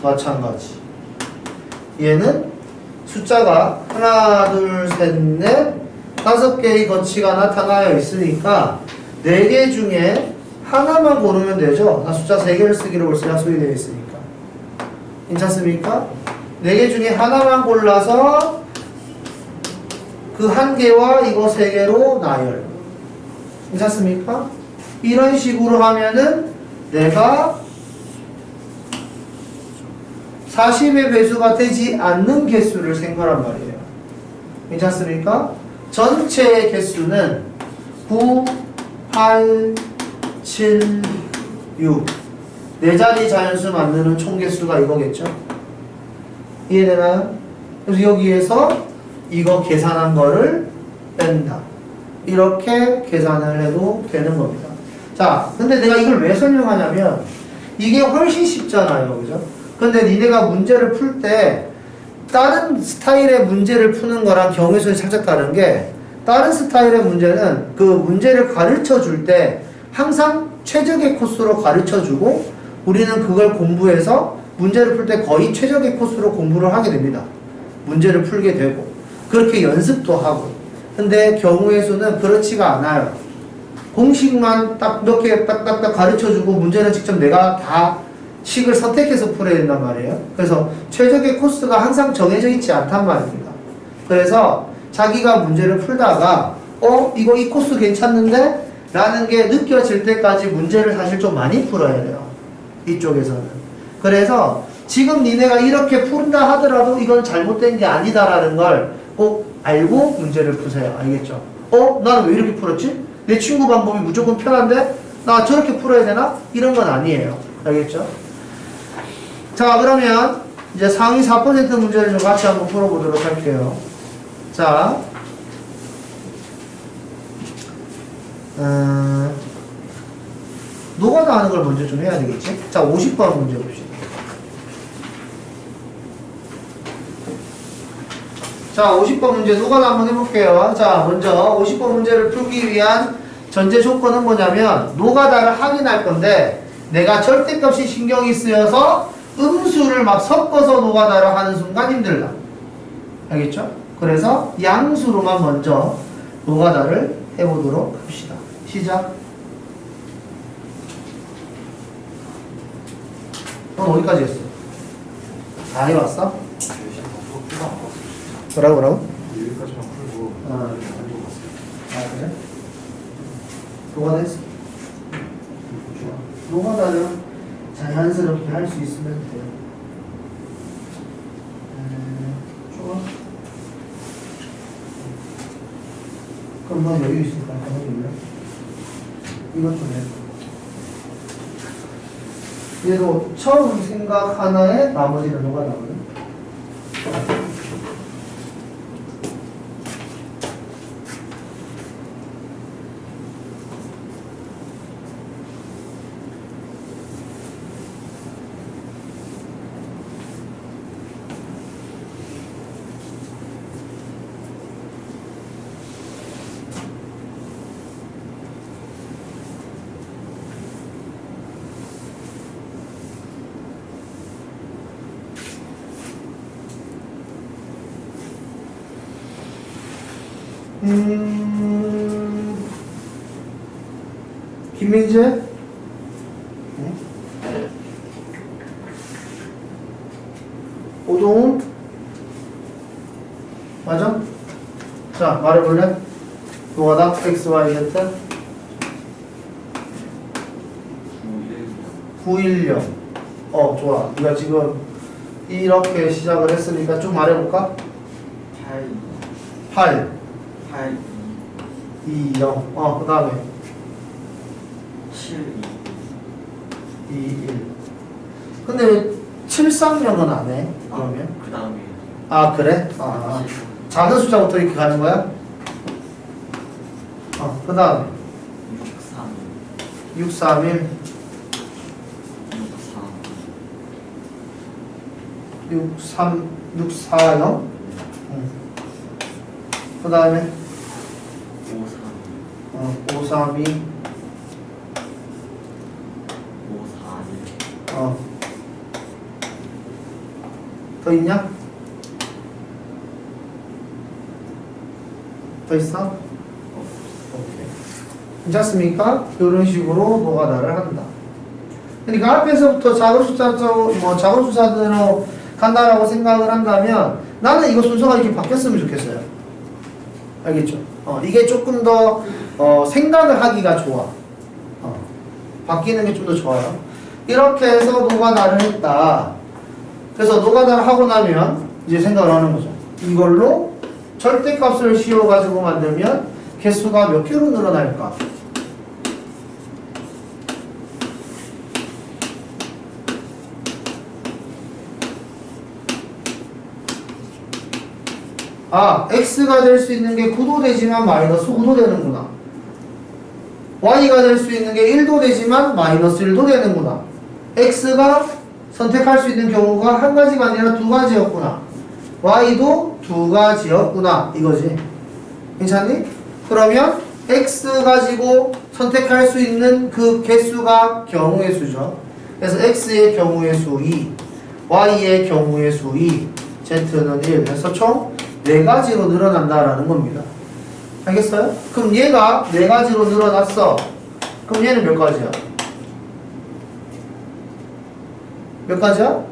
마찬가지. 얘는 숫자가 하나, 둘, 셋, 넷, 5개의 거치가 나타나여 있으니까 4개 중에 하나만 고르면 되죠. 나 숫자 3개를 쓰기로 벌써 약속이 되어 있으니까. 괜찮습니까? 4개 중에 하나만 골라서 그 1개와 이거 3개로 나열. 괜찮습니까? 이런 식으로 하면은 내가 40의 배수가 되지 않는 개수를 센 거란 말이에요. 괜찮습니까? 전체의 개수는 9, 8, 7, 6 4자리 자연수 만드는 총 개수가 이거겠죠? 이해되나요? 그래서 여기에서 이거 계산한 거를 뺀다. 이렇게 계산을 해도 되는 겁니다. 자, 근데 내가 이걸 왜 설명하냐면 이게 훨씬 쉽잖아요. 그죠? 근데 니네가 문제를 풀 때 다른 스타일의 문제를 푸는 거랑 경우의 살짝 다른 게 다른 스타일의 문제는 그 문제를 가르쳐 줄 때 항상 최적의 코스로 가르쳐 주고 우리는 그걸 공부해서 문제를 풀 때 거의 최적의 코스로 공부를 하게 됩니다. 문제를 풀게 되고 그렇게 연습도 하고. 근데 경우의 수는 그렇지가 않아요. 공식만 딱 몇 개 딱딱딱 가르쳐 주고 문제는 직접 내가 다 식을 선택해서 풀어야 된단 말이에요. 그래서 최적의 코스가 항상 정해져 있지 않단 말입니다. 그래서 자기가 문제를 풀다가 이거 이 코스 괜찮는데? 라는 게 느껴질 때까지 문제를 사실 좀 많이 풀어야 돼요. 이쪽에서는. 그래서 지금 니네가 이렇게 푼다 하더라도 이건 잘못된 게 아니다라는 걸 꼭 알고 문제를 푸세요. 알겠죠? 나는 왜 이렇게 풀었지? 내 친구 방법이 무조건 편한데? 나 저렇게 풀어야 되나? 이런 건 아니에요. 알겠죠? 자, 그러면 이제 상위 4% 문제를 좀 같이 한번 풀어보도록 할게요. 자, 노가다 하는 걸 먼저 좀 해야 되겠지? 자, 50번 문제 봅시다. 자, 50번 문제 노가다 한번 해볼게요. 자, 먼저 50번 문제를 풀기 위한 전제 조건은 뭐냐면 노가다를 확인할 건데 내가 절대값이 신경이 쓰여서 음수를 막 섞어서 노가다를 하는 순간 힘들다. 알겠죠? 그래서 양수로만 먼저 노가다를 해보도록 합시다. 시작. 넌 어디까지 했어? 다 해봤어? 뭐라고? 여기까지만 풀고 그래? 노가다 했어? 노가다를 자연스럽게 할 수 있으면 돼요. 좋아. 그럼 너 여유 있으니까 한번 해볼래? 이것 좀 해. 얘도 처음 생각 하나에 나머지는 노가다거든. 김민재? 네. 오동훈? 맞아? 자, 말해볼래? 노가다 X, Y, Z 910. 좋아. 우리가 지금 이렇게 시작을 했으니까 좀 말해볼까? 8 2 0. 그 다음에 7, 2. 2, 1. 근데 왜 730은 안 해? 그러면? 그 다음에 아, 그래? 작은 숫자부터 이렇게 가는 거야? 그 다음에 6, 3, 6, 3, 1, 6, 3, 6, 4, 0. 그 다음에 5, 3, 5, 3, 2, 5, 4, 1. 더 있냐? 더 있어? 오케이. 괜찮습니까? 이런 식으로 노가다를 한다. 그러니까 앞에서부터 작은 작은 숫자대로 간다라고 생각을 한다면 나는 이거 순서가 이렇게 바뀌었으면 좋겠어요. 알겠죠? 이게 조금 더 생각을 하기가 좋아. 바뀌는 게 좀 더 좋아요. 이렇게 해서 노가다를 했다. 그래서 노가다를 하고 나면 이제 생각을 하는 거죠. 이걸로 절대값을 씌워가지고 만들면 개수가 몇 개로 늘어날까? x가 될 수 있는 게 9도 되지만 마이너스 9도 되는구나. y가 될 수 있는 게 1도 되지만 마이너스 1도 되는구나. x가 선택할 수 있는 경우가 한 가지가 아니라 두 가지였구나. y도 두 가지였구나. 이거지. 괜찮니? 그러면 x 가지고 선택할 수 있는 그 개수가 경우의 수죠. 그래서 x의 경우의 수 2, y의 경우의 수 2, z는 1 해서 총 4가지로 늘어난다라는 겁니다. 알겠어요? 그럼 얘가 4가지로 늘어났어. 그럼 얘는 몇 가지야? 몇 가지야?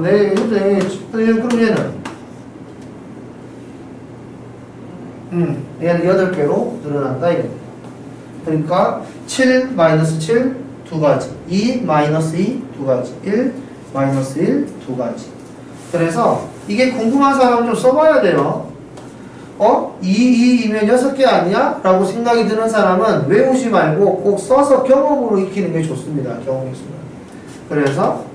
네, 그럼 얘는 8개로 늘어난다 이겁니다. 그러니까 7, 마이너스 7, 2가지. 2, 마이너스 2, 2가지. 1, 마이너스 1, 2가지. 그래서 이게 궁금한 사람은 좀 써봐야 돼요. 2, 2이면 6개 아니야? 라고 생각이 드는 사람은 외우지 말고 꼭 써서 경험으로 익히는 게 좋습니다. 경험이 있으면. 그래서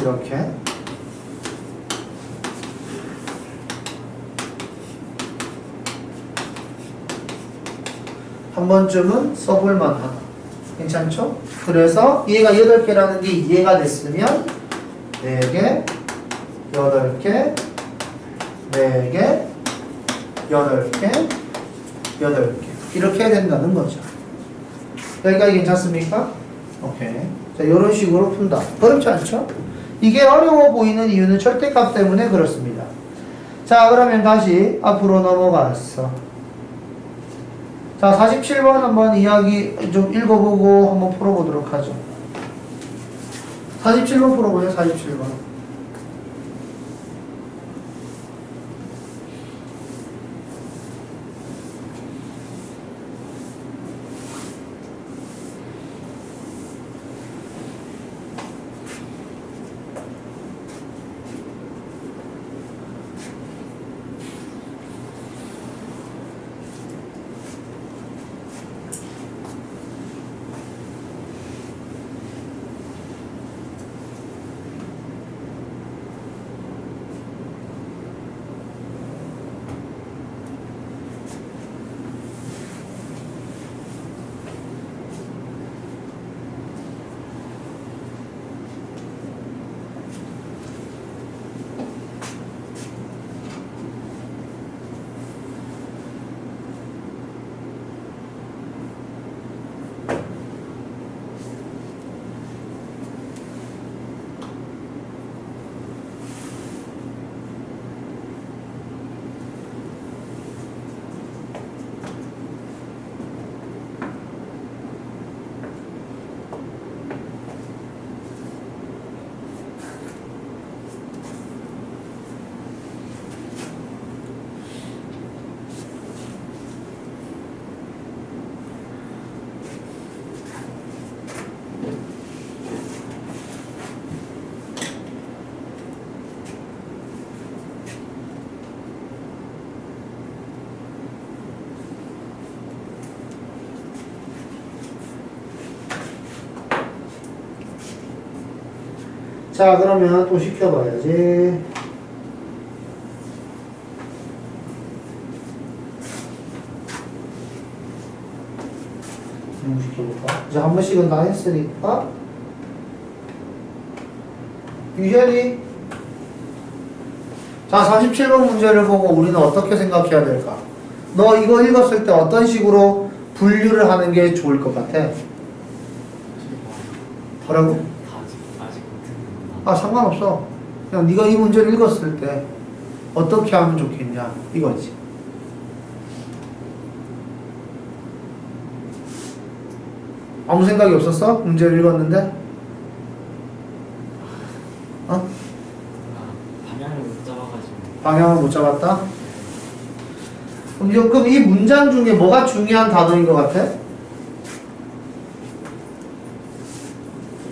이렇게 한 번쯤은 써볼 만하다. 괜찮죠? 그래서 얘가 8개라는 게 이해가 됐으면 4개, 8개, 4개, 8개, 8개 이렇게 해야 된다는 거죠. 여기까지 괜찮습니까? 오케이. 자, 이런 식으로 푼다. 어렵지 않죠? 이게 어려워 보이는 이유는 절대값 때문에 그렇습니다. 자, 그러면 다시 앞으로 넘어갔어. 자, 47번 한번 이야기 좀 읽어보고 한번 풀어보도록 하죠. 47번 풀어보세요, 47번. 자, 그러면 또 시켜봐야지. 시켜볼까? 이제 한 번씩은 다 했으니까. 유현이. 자, 37번 문제를 보고 우리는 어떻게 생각해야 될까? 너 이거 읽었을 때 어떤 식으로 분류를 하는 게 좋을 것 같아? 뭐라고? 아직 못했는구나. 아, 상관없어. 그냥 네가 이 문제를 읽었을 때 어떻게 하면 좋겠냐 이거지. 아무 생각이 없었어? 문제를 읽었는데? 어? 방향을 못 잡아가지고. 방향을 못 잡았다? 그럼 이 문장 중에 뭐가 중요한 단어인 것 같아? 그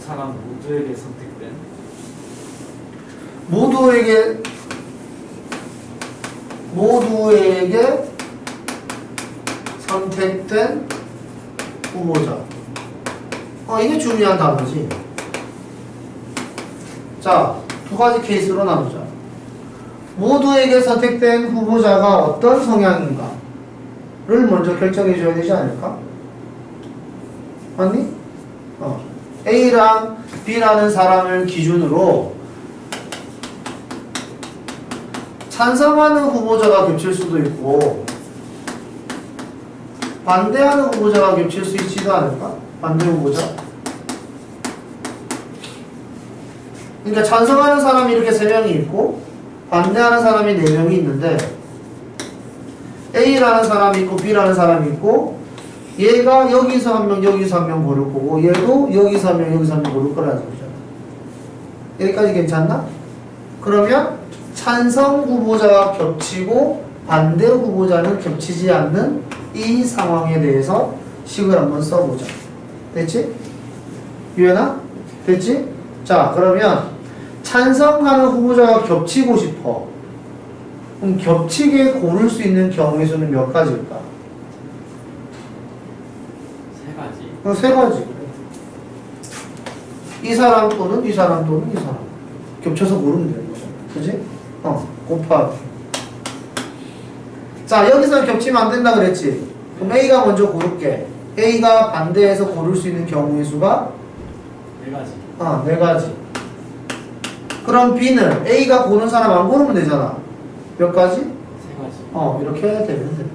사람 모두에게 선택된 모두에게 선택된 후보자. 이게 중요한 단어지. 자, 두 가지 케이스로 나누자. 모두에게 선택된 후보자가 어떤 성향인가를 먼저 결정해 줘야 되지 않을까? 맞니? A랑 B라는 사람을 기준으로 찬성하는 후보자가 겹칠 수도 있고 반대하는 후보자가 겹칠 수 있지도 않을까? 반대 후보자. 그러니까 찬성하는 사람이 이렇게 3명이 있고 반대하는 사람이 4명이 있는데 A라는 사람이 있고 B라는 사람이 있고 얘가 여기서 한 명 여기서 한 명 고를 거고 얘도 여기서 한 명 여기서 한 명 고를 거라는 소리잖아. 여기까지 괜찮나? 그러면 찬성 후보자가 겹치고 반대 후보자는 겹치지 않는 이 상황에 대해서 식을 한번 써보자. 됐지? 유연아? 됐지? 자, 그러면 찬성하는 후보자가 겹치고 싶어. 그럼 겹치게 고를 수 있는 경우의 수는 몇 가지일까? 3가지. 3가지. 이 사람 또는 이 사람 또는 이 사람. 겹쳐서 고르면 되는 거죠. 그지? 곱하기. 자, 여기서 겹치면 안 된다 그랬지? 그럼 A가 먼저 고를게. A가 반대해서 고를 수 있는 경우의 수가 4가지. 4가지. 그럼 B는 A가 고른 사람 안 고르면 되잖아. 몇 가지? 3가지. 이렇게 되면 된다.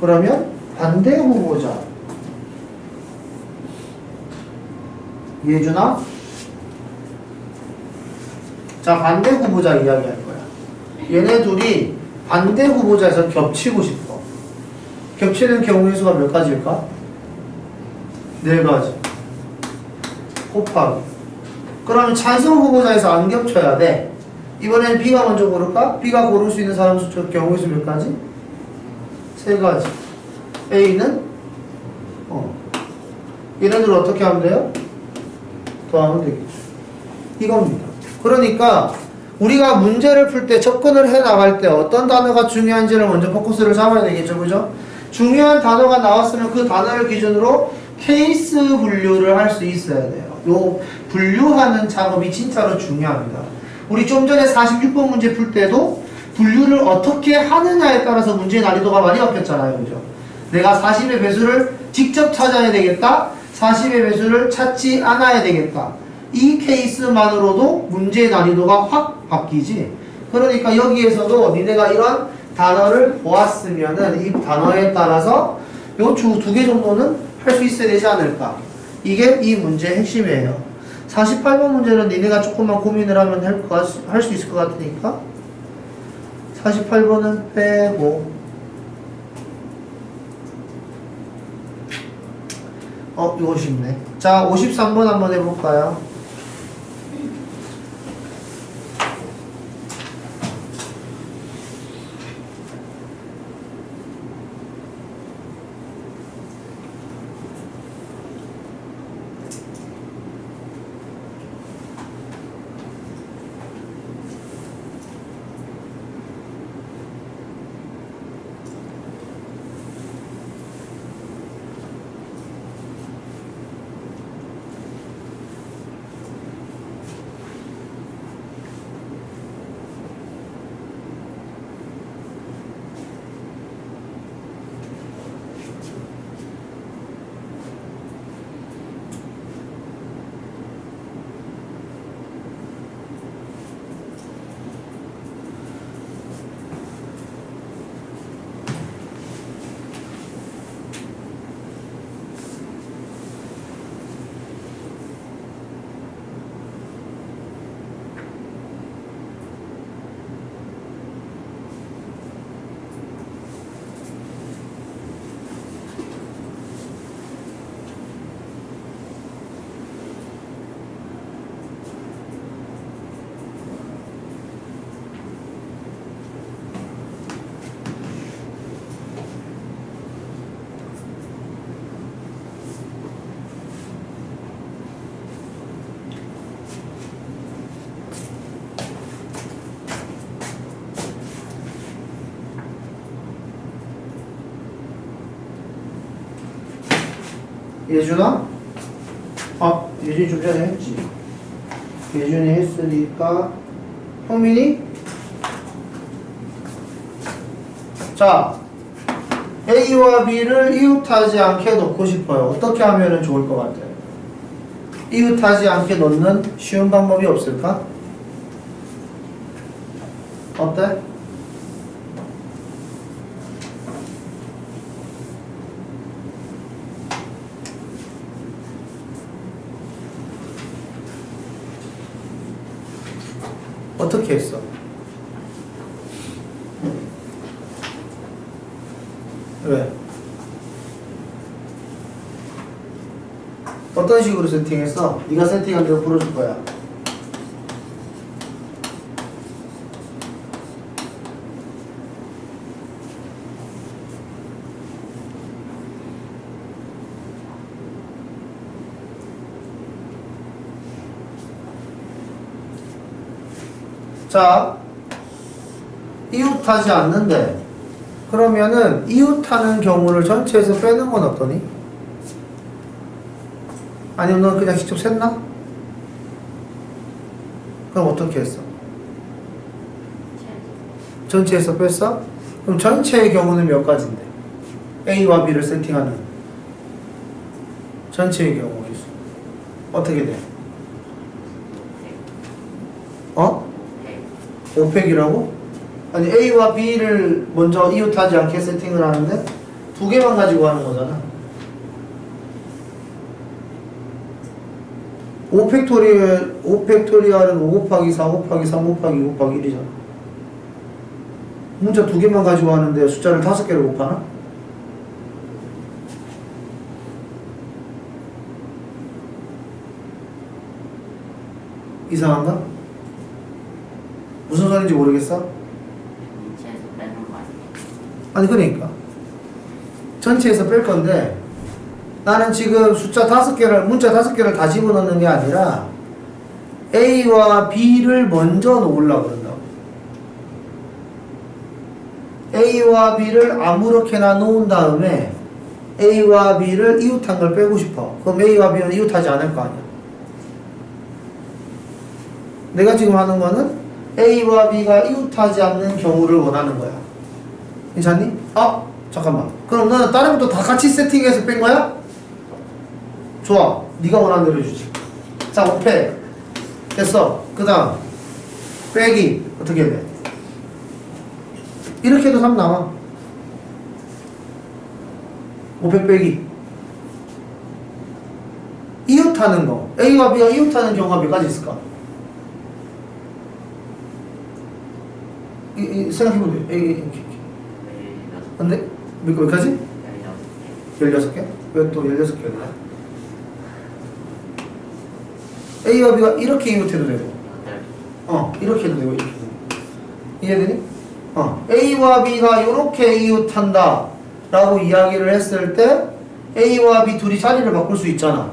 그러면 반대 후보자. 이해해주나? 자, 반대 후보자 이야기할 거야. 얘네 둘이 반대 후보자에서 겹치고 싶어. 겹치는 경우의 수가 몇 가지일까? 4가지. 곱하기. 그러면 찬성 후보자에서 안 겹쳐야 돼. 이번엔 B가 먼저 고를까? B가 고를 수 있는 사람 수 경우의 수 몇 가지? 3가지. A는? 얘네들 어떻게 하면 돼요? 더하면 되겠죠. 이겁니다. 그러니까 우리가 문제를 풀 때 접근을 해 나갈 때 어떤 단어가 중요한지를 먼저 포커스를 잡아야 되겠죠. 그죠? 중요한 단어가 나왔으면 그 단어를 기준으로 케이스 분류를 할 수 있어야 돼요. 요 분류하는 작업이 진짜로 중요합니다. 우리 좀 전에 46번 문제 풀 때도 분류를 어떻게 하느냐에 따라서 문제의 난이도가 많이 바뀌었잖아요. 그죠? 내가 40의 배수를 직접 찾아야 되겠다. 40의 배수를 찾지 않아야 되겠다. 이 케이스만으로도 문제의 난이도가 확 바뀌지. 그러니까 여기에서도 니네가 이런 단어를 보았으면은 이 단어에 따라서 요 두 개 정도는 할 수 있어야 되지 않을까. 이게 이 문제의 핵심이에요. 48번 문제는 니네가 조금만 고민을 하면 할 수 있을 것 같으니까 48번은 빼고 이거 쉽네. 자, 53번 한번 해볼까요? 예준아? 아, 예준이 좀 전에 했지. 예준이 했으니까 형민이? 자, A와 B를 이웃하지 않게 놓고 싶어요. 어떻게 하면 좋을 것 같아요? 이웃하지 않게 놓는 쉬운 방법이 없을까? 어때? 어떻게 했어? 왜? 어떤 식으로 세팅했어? 네가 세팅한 대로 풀어줄 거야. 자, 이웃하지 않는데 그러면은 이웃하는 경우를 전체에서 빼는 건 어떠니? 아니면 넌 그냥 직접 셌나? 그럼 어떻게 했어? 전체에서 뺐어? 그럼 전체의 경우는 몇 가지인데? A와 B를 세팅하는 전체의 경우 어떻게 돼? 어? 5팩이라고? 아니 A와 B를 먼저 이웃하지 않게 세팅을 하는데 두 개만 가지고 하는 거잖아. 5팩토리얼은 5 곱하기 4 곱하기 3 곱하기 2 곱하기 1이잖아. 문자 두 개만 가지고 하는데 숫자를 5개를 곱하나? 이상한가? 무슨 소리인지 모르겠어? 아니 그러니까 전체에서 뺄 건데 나는 지금 숫자 5개를 문자 5개를 다 집어넣는 게 아니라 A와 B를 먼저 놓으려고 그런다고. A와 B를 아무렇게나 놓은 다음에 A와 B를 이웃한 걸 빼고 싶어. 그럼 A와 B는 이웃하지 않을 거 아니야. 내가 지금 하는 거는 A와 B가 이웃하지 않는 경우를 원하는 거야. 괜찮니? 아! 잠깐만. 그럼 너는 다른 것도 다 같이 세팅해서 뺀 거야? 좋아. 네가 원하는 대로 해주지. 자, 5패. 됐어. 그 다음 빼기. 어떻게 돼? 이렇게 해도 3 나와. 5패 빼기. 이웃하는 거. A와 B가 이웃하는 경우가 몇 가지 있을까? 생각해보세요. 근데 몇 가지? 16개? 왜 또 16개였나? A와 B가 이렇게 이웃해도 되고 이렇게 해도 되고 이렇게 해도 되고 이해되니? A와 B가 이렇게 이웃한다 라고 이야기를 했을 때 A와 B 둘이 자리를 바꿀 수 있잖아.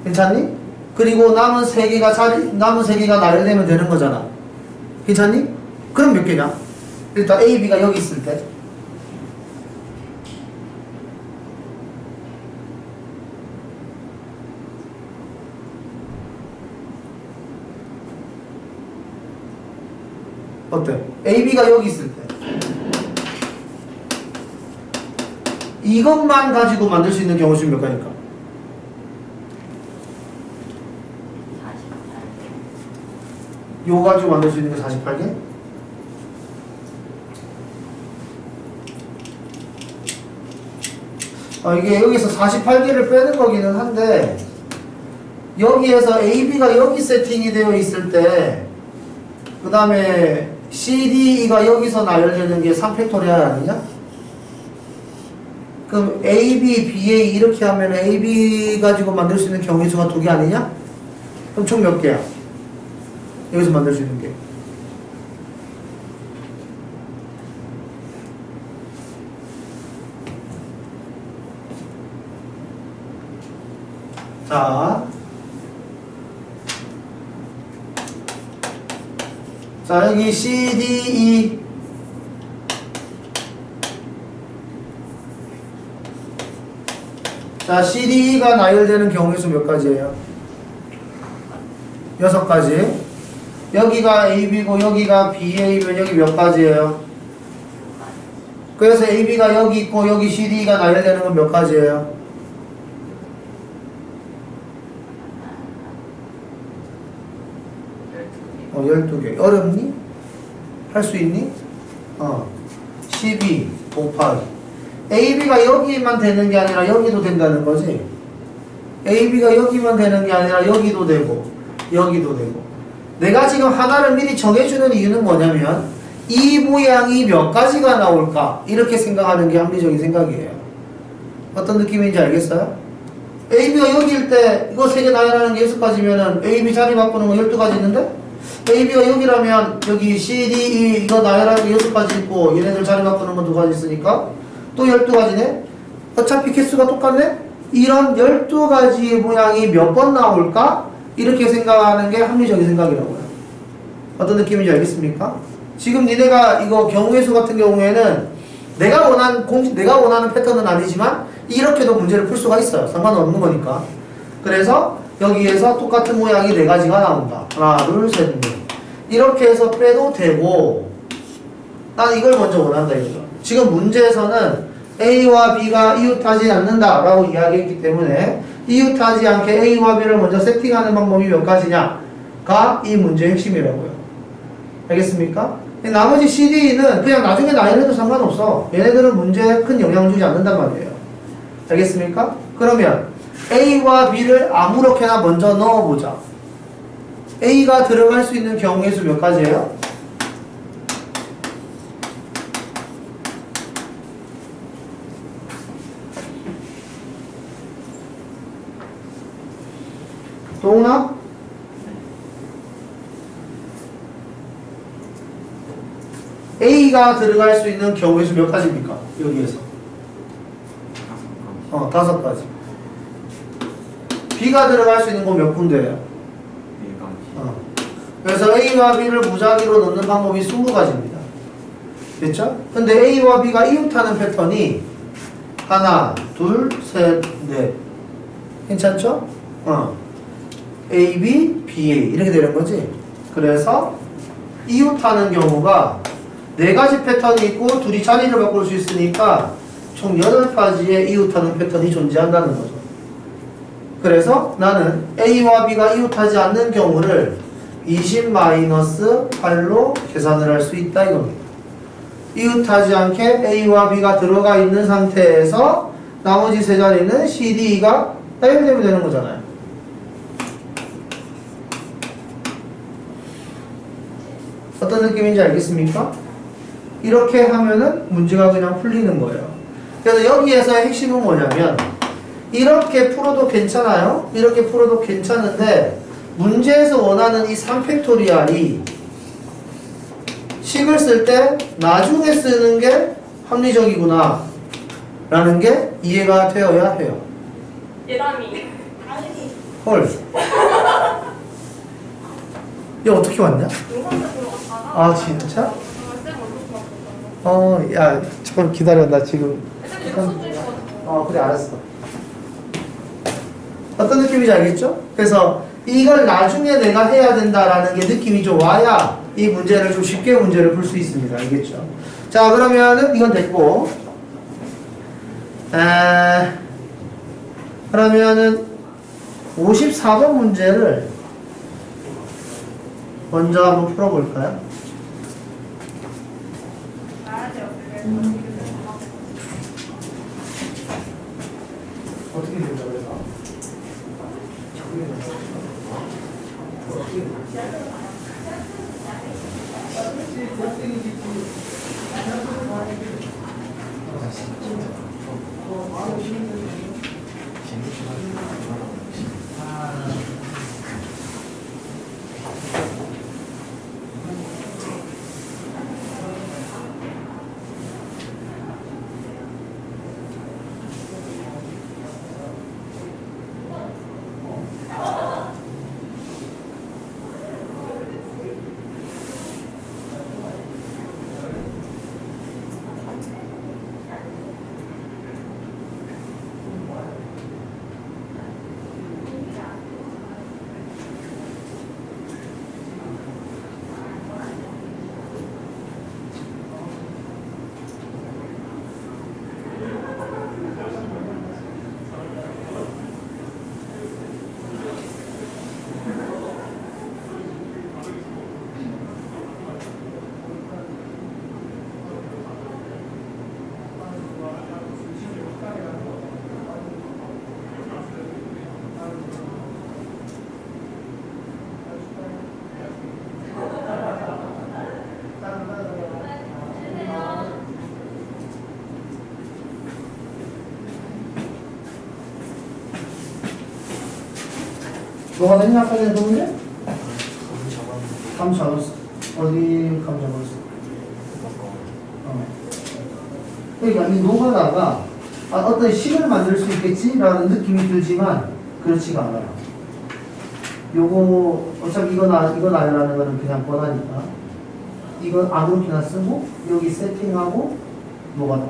괜찮니? 그리고 남은 3개가 나열되면 되는 거잖아. 괜찮니? 그럼 몇 개냐? 일단 A, B가 여기 있을 때 어때? A, B가 여기 있을 때 이것만 가지고 만들 수 있는 경우 수는 몇 가지일까? 48개. 요 가지고 만들 수 있는 게 48개? 이게 여기서 48개를 빼는 거기는 한데 여기에서 A, B가 여기 세팅이 되어 있을 때 그 다음에 C, D, E가 여기서 나열되는 게 3팩토리얼 아니냐? 그럼 A, B, B, A 이렇게 하면 A, B 가지고 만들 수 있는 경우의 수가 2개 아니냐? 그럼 총 몇 개야? 여기서 만들 수 있는 게 자 여기 C, D, E 자, CDE가 나열되는 경우의 수 몇 가지예요? 6가지. 여기가 AB고 여기가 BA면 여기 몇 가지예요? 그래서 AB가 여기 있고 여기 CDE가 나열되는 건 몇 가지예요? 12개. 어렵니? 할 수 있니? 12 곱하기 AB가 여기만 되는 게 아니라 여기도 된다는 거지. AB가 여기만 되는 게 아니라 여기도 되고 여기도 되고. 내가 지금 하나를 미리 정해주는 이유는 뭐냐면 이 모양이 몇 가지가 나올까 이렇게 생각하는 게 합리적인 생각이에요. 어떤 느낌인지 알겠어요? AB가 여기일 때 이거 3개 나열하는 게 6가지면은 AB 자리 바꾸는 거 12가지 있는데 AB가 여기라면 여기 C, D, E 이거 나열하는 게 6가지 있고 얘네들 자리 바꾸는 건 2가지 있으니까 또 12가지네? 어차피 개수가 똑같네? 이런 12가지의 모양이 몇 번 나올까? 이렇게 생각하는 게 합리적인 생각이라고요. 어떤 느낌인지 알겠습니까? 지금 니네가 이거 경우의 수 같은 경우에는 내가 원하는 패턴은 아니지만 이렇게도 문제를 풀 수가 있어요. 상관없는 거니까. 그래서 여기에서 똑같은 모양이 4가지가 나온다. 하나, 둘, 셋, 넷. 이렇게 해서 빼도 되고 난 이걸 먼저 원한다 이거죠. 지금 문제에서는 A와 B가 이웃하지 않는다 라고 이야기했기 때문에 이웃하지 않게 A와 B를 먼저 세팅하는 방법이 몇 가지냐가 이 문제의 핵심이라고요. 알겠습니까? 나머지 CD는 그냥 나중에 나열해도 상관없어. 얘네들은 문제에 큰 영향을 주지 않는단 말이에요. 알겠습니까? 그러면 A와 B를 아무렇게나 먼저 넣어보자. A가 들어갈 수 있는 경우의 수 몇 가지예요? 또 오나? A가 들어갈 수 있는 경우의 수 몇 가지입니까? 여기에서 5가지. B가 들어갈 수 있는 건 몇 군데예요? 그래서 A와 B를 무작위로 넣는 방법이 20가지입니다. 됐죠? 근데 A와 B가 이웃하는 패턴이 하나, 둘, 셋, 넷. 괜찮죠? A, B, B, A 이렇게 되는 거지. 그래서 이웃하는 경우가 4가지 패턴이 있고 둘이 자리를 바꿀 수 있으니까 총 8가지의 이웃하는 패턴이 존재한다는 거죠. 그래서 나는 A와 B가 이웃하지 않는 경우를 20-8로 계산을 할 수 있다 이겁니다. 이웃하지 않게 A와 B가 들어가 있는 상태에서 나머지 3자리는 C, D, E가 나열되면 되는 거잖아요. 어떤 느낌인지 알겠습니까? 이렇게 하면은 문제가 그냥 풀리는 거예요. 그래서 여기에서의 핵심은 뭐냐면 이렇게 풀어도 괜찮아요. 이렇게 풀어도 괜찮은데 문제에서 원하는 이 3팩토리알이 식을 쓸 때 나중에 쓰는 게 합리적이구나 라는 게 이해가 되어야 해요. 예담이. 헐. 얘 어떻게 왔냐? 아 진짜? 야 잠깐 기다려. 나 지금 그래 알았어. 어떤 느낌인지 알겠죠? 그래서 이걸 나중에 내가 해야 된다라는 게 느낌이 좀 와야 이 문제를 좀 쉽게 문제를 풀 수 있습니다. 알겠죠? 자 그러면은 이건 됐고 그러면은 54번 문제를 먼저 한번 풀어볼까요? 어떻게 된다 그래서? 뭐가 됐냐? 아까 전에 그 문제? 감이 잡았는데 감 잡았어. 어디 감 잡았어? 그러니까 이 노가다가 어떤 식을 만들 수 있겠지라는 느낌이 들지만 그렇지가 않아요. 요거 어차피 이건 아니라는 거는 그냥 뻔하니까 이건 아무렇게나 쓰고 여기 세팅하고 노가다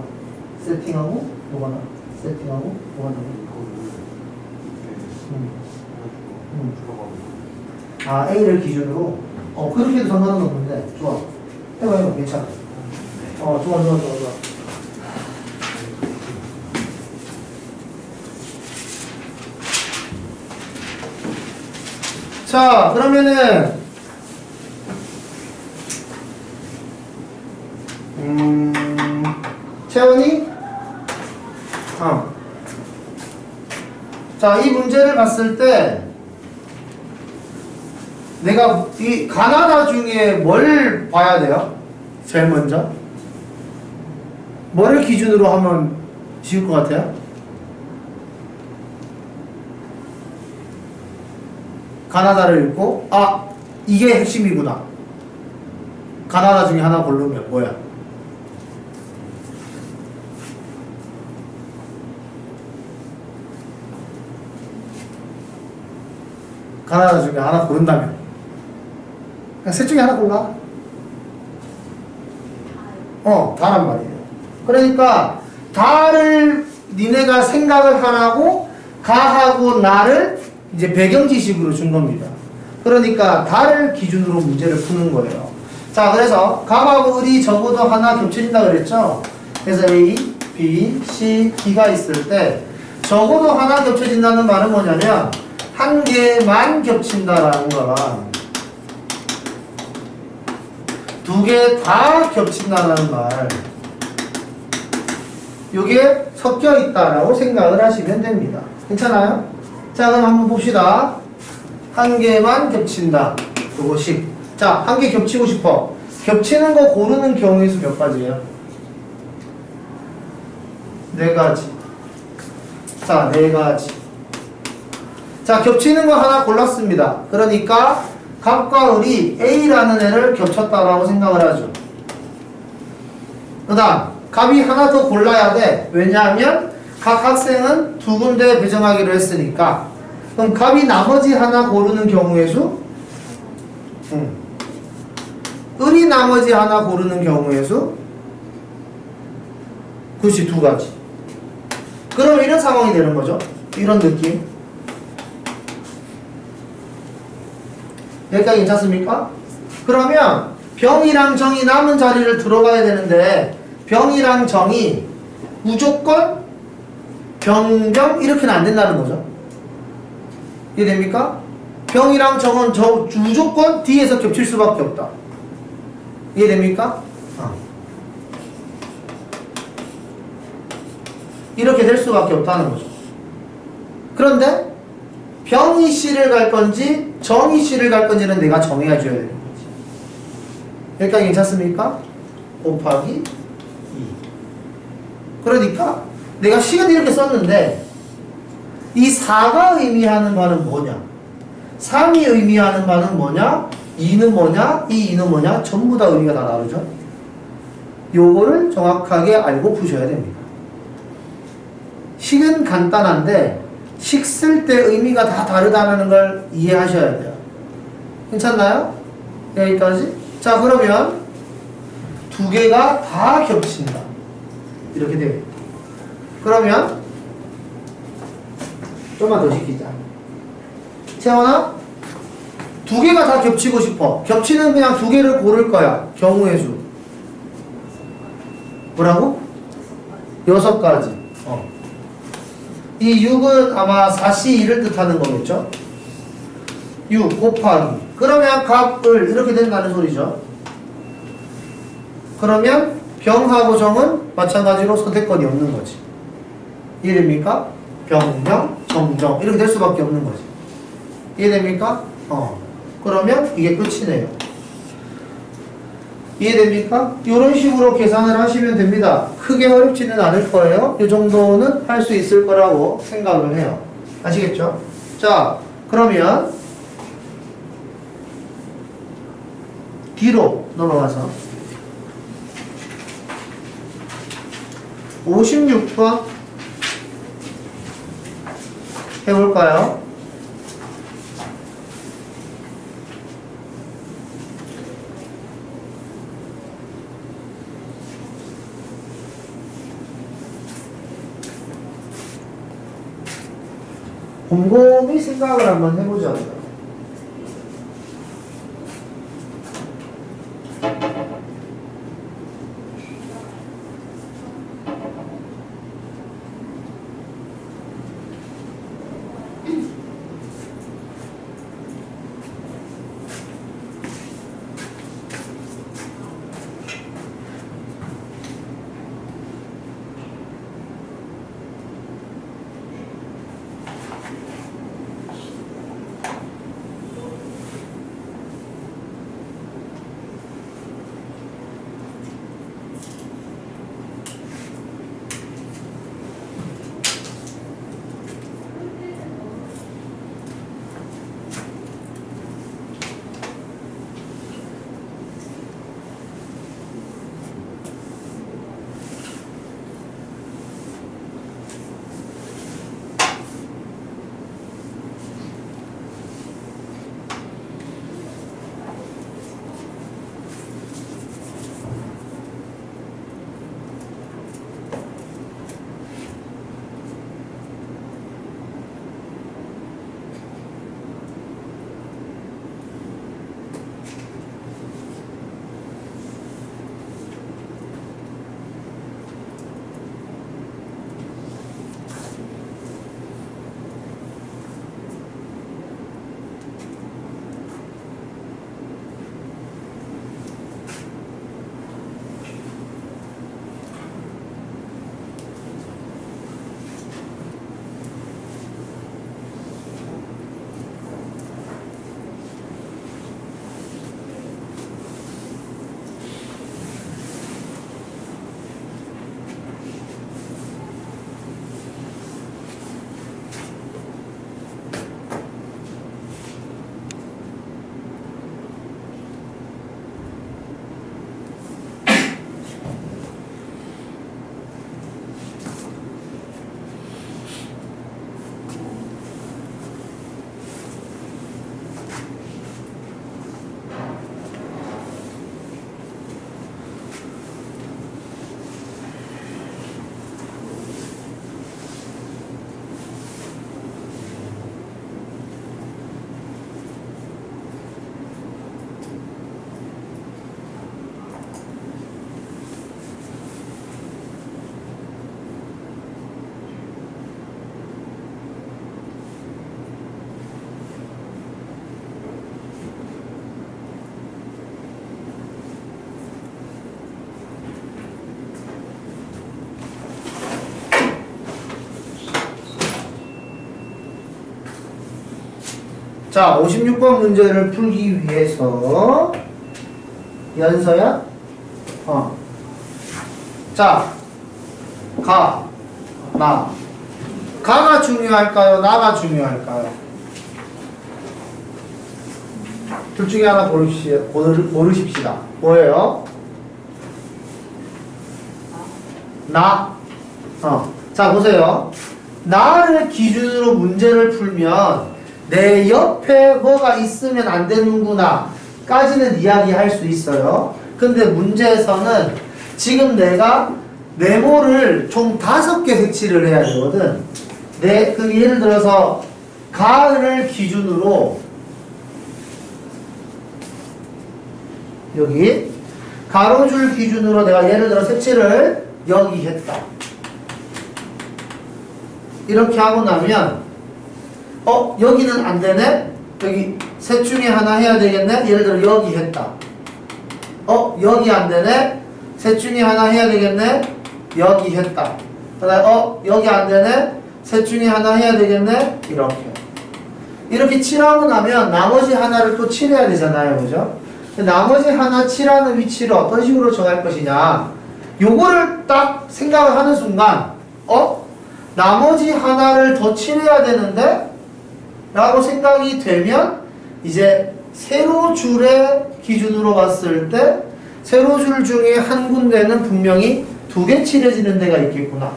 세팅하고 노가다 세팅하고 노가다. 아 A를 기준으로 그렇게 해도 상관은 없는데 좋아. 해봐 괜찮아. 좋아. 자, 그러면은 채원이 자, 이 문제를 봤을 때 내가 이 가나다 중에 뭘 봐야 돼요? 제일 먼저 뭐를 기준으로 하면 쉬울 것 같아요? 가나다를 읽고 이게 핵심이구나. 가나다 중에 하나 고르면 뭐야? 가나다 중에 하나 고른다면 그냥 셋 중에 하나 골라. 다란 말이에요. 그러니까 다를 니네가 생각을 하라고 가하고 나를 이제 배경 지식으로 준 겁니다. 그러니까 다를 기준으로 문제를 푸는 거예요. 자, 그래서 감하고 을이 적어도 하나 겹쳐진다 그랬죠? 그래서 A, B, C, D가 있을 때 적어도 하나 겹쳐진다는 말은 뭐냐면 한 개만 겹친다라는 거랑 두 개 다 겹친다는 말. 이게 섞여 있다라고 생각을 하시면 됩니다. 괜찮아요? 자, 그럼 한번 봅시다. 한 개만 겹친다. 그것이. 자, 한 개 겹치고 싶어. 겹치는 거 고르는 경우의 수 몇 가지예요? 4가지. 자, 4가지. 자, 겹치는 거 하나 골랐습니다. 그러니까 갑과 을이 A라는 애를 겹쳤다라고 생각을 하죠. 그 다음 갑이 하나 더 골라야 돼. 왜냐하면 각 학생은 2군데 배정하기로 했으니까. 그럼 갑이 나머지 하나 고르는 경우의 수? 을이 나머지 하나 고르는 경우의 수? 그것이 2가지. 그럼 이런 상황이 되는 거죠. 이런 느낌. 여기까지 괜찮습니까? 그러면 병이랑 정이 남은 자리를 들어가야 되는데 병이랑 정이 무조건 병 이렇게는 안 된다는 거죠. 이해됩니까? 병이랑 정은 무조건 D에서 겹칠 수밖에 없다. 이해됩니까? 이렇게 될 수밖에 없다는 거죠. 그런데 병이 C를 갈 건지 정이 C를 갈 건지는 내가 정해야 줘야 되는 거지. 여기까지 괜찮습니까? 곱하기 2. 그러니까 내가 C는 이렇게 썼는데 이 4가 의미하는 바는 뭐냐? 3이 의미하는 바는 뭐냐? 2는 뭐냐? 이 2는 뭐냐? 전부 다 의미가 다 다르죠? 요거를 정확하게 알고 푸셔야 됩니다. 식은 간단한데 식 쓸 때 의미가 다 다르다는 걸 이해하셔야 돼요. 괜찮나요? 여기까지? 자, 그러면 2개가 다 겹친다. 이렇게 돼요. 그러면 좀만 더 시키자. 채원아, 2개가 다 겹치고 싶어. 겹치는 그냥 2개를 고를 거야. 경우의 수. 뭐라고? 6가지. 이 6은 아마 4C2를 뜻하는 거겠죠? 6 곱하기. 그러면 값을 이렇게 된다는 소리죠. 그러면 병하고 정은 마찬가지로 선택권이 없는 거지. 이해됩니까? 병, 정 이렇게 될 수밖에 없는 거지. 이해됩니까? 그러면 이게 끝이네요. 이해됩니까? 이런 식으로 계산을 하시면 됩니다. 크게 어렵지는 않을 거예요. 이 정도는 할 수 있을 거라고 생각을 해요. 아시겠죠? 자, 그러면 뒤로 넘어가서 56번 해볼까요? 곰곰이 생각을 한번 해보자. 자, 56번 문제를 풀기 위해서 연서야? 자, 나. 가가 중요할까요? 나가 중요할까요? 둘 중에 하나 고르십시다. 뭐예요? 나. 자, 보세요. 나를 기준으로 문제를 풀면 내 옆에 뭐가 있으면 안 되는구나 까지는 이야기할 수 있어요. 근데 문제에서는 지금 내가 네모를 총 5개 색칠을 해야 되거든. 그 예를 들어서 가을 기준으로 여기 가로줄 기준으로 내가 예를 들어 색칠을 여기 했다. 이렇게 하고 나면 여기는 안 되네? 여기 셋 중에 하나 해야 되겠네? 예를 들어 여기 했다. 여기 안 되네? 셋 중에 하나 해야 되겠네? 여기 했다. 그 다음에 여기 안 되네? 셋 중에 하나 해야 되겠네? 이렇게 칠하고 나면 나머지 하나를 또 칠해야 되잖아요. 그죠? 나머지 하나 칠하는 위치를 어떤 식으로 정할 것이냐. 요거를 딱 생각을 하는 순간 나머지 하나를 더 칠해야 되는데? 라고 생각이 되면 이제 세로줄의 기준으로 봤을 때 세로줄 중에 한 군데는 분명히 2개 칠해지는 데가 있겠구나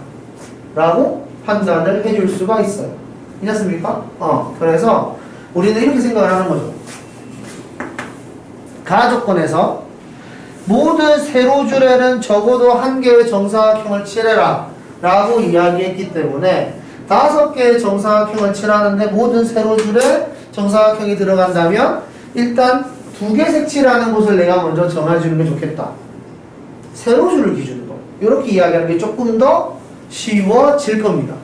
라고 판단을 해줄 수가 있어요. 이해했습니까? 그래서 우리는 이렇게 생각을 하는 거죠. 가조건에서 모든 세로줄에는 적어도 1개의 정사각형을 칠해라 라고 이야기했기 때문에 5개의 정사각형을 칠하는데 모든 세로줄에 정사각형이 들어간다면 일단 2개 색칠하는 곳을 내가 먼저 정해주는 게 좋겠다. 세로줄을 기준으로 이렇게 이야기하는 게 조금 더 쉬워질 겁니다.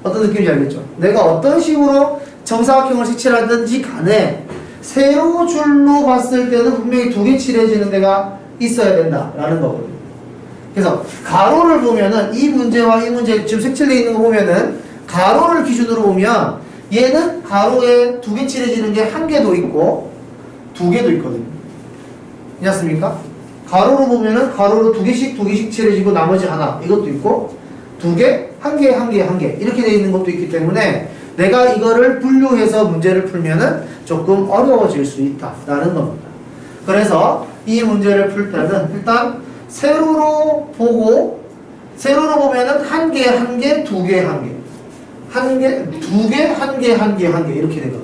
어떤 느낌인지 알겠죠? 내가 어떤 식으로 정사각형을 색칠하든지 간에 세로줄로 봤을 때는 분명히 2개 칠해지는 데가 있어야 된다라는 거거든요. 그래서 가로를 보면은 이 문제와 이 문제 지금 색칠되어 있는 거 보면은 가로를 기준으로 보면 얘는 가로에 2개 칠해지는 게 1개도 있고 2개도 있거든요. 이해했습니까? 가로로 보면은 가로로 2개씩 칠해지고 나머지 하나 이것도 있고 2개, 1개, 1개, 1개 이렇게 되어 있는 것도 있기 때문에 내가 이거를 분류해서 문제를 풀면은 조금 어려워질 수 있다라는 겁니다. 그래서 이 문제를 풀 때는 일단 세로로 보고 세로로 보면은 1개, 1개, 2개, 1개 2개, 1개, 1개, 1개 이렇게 되거든요.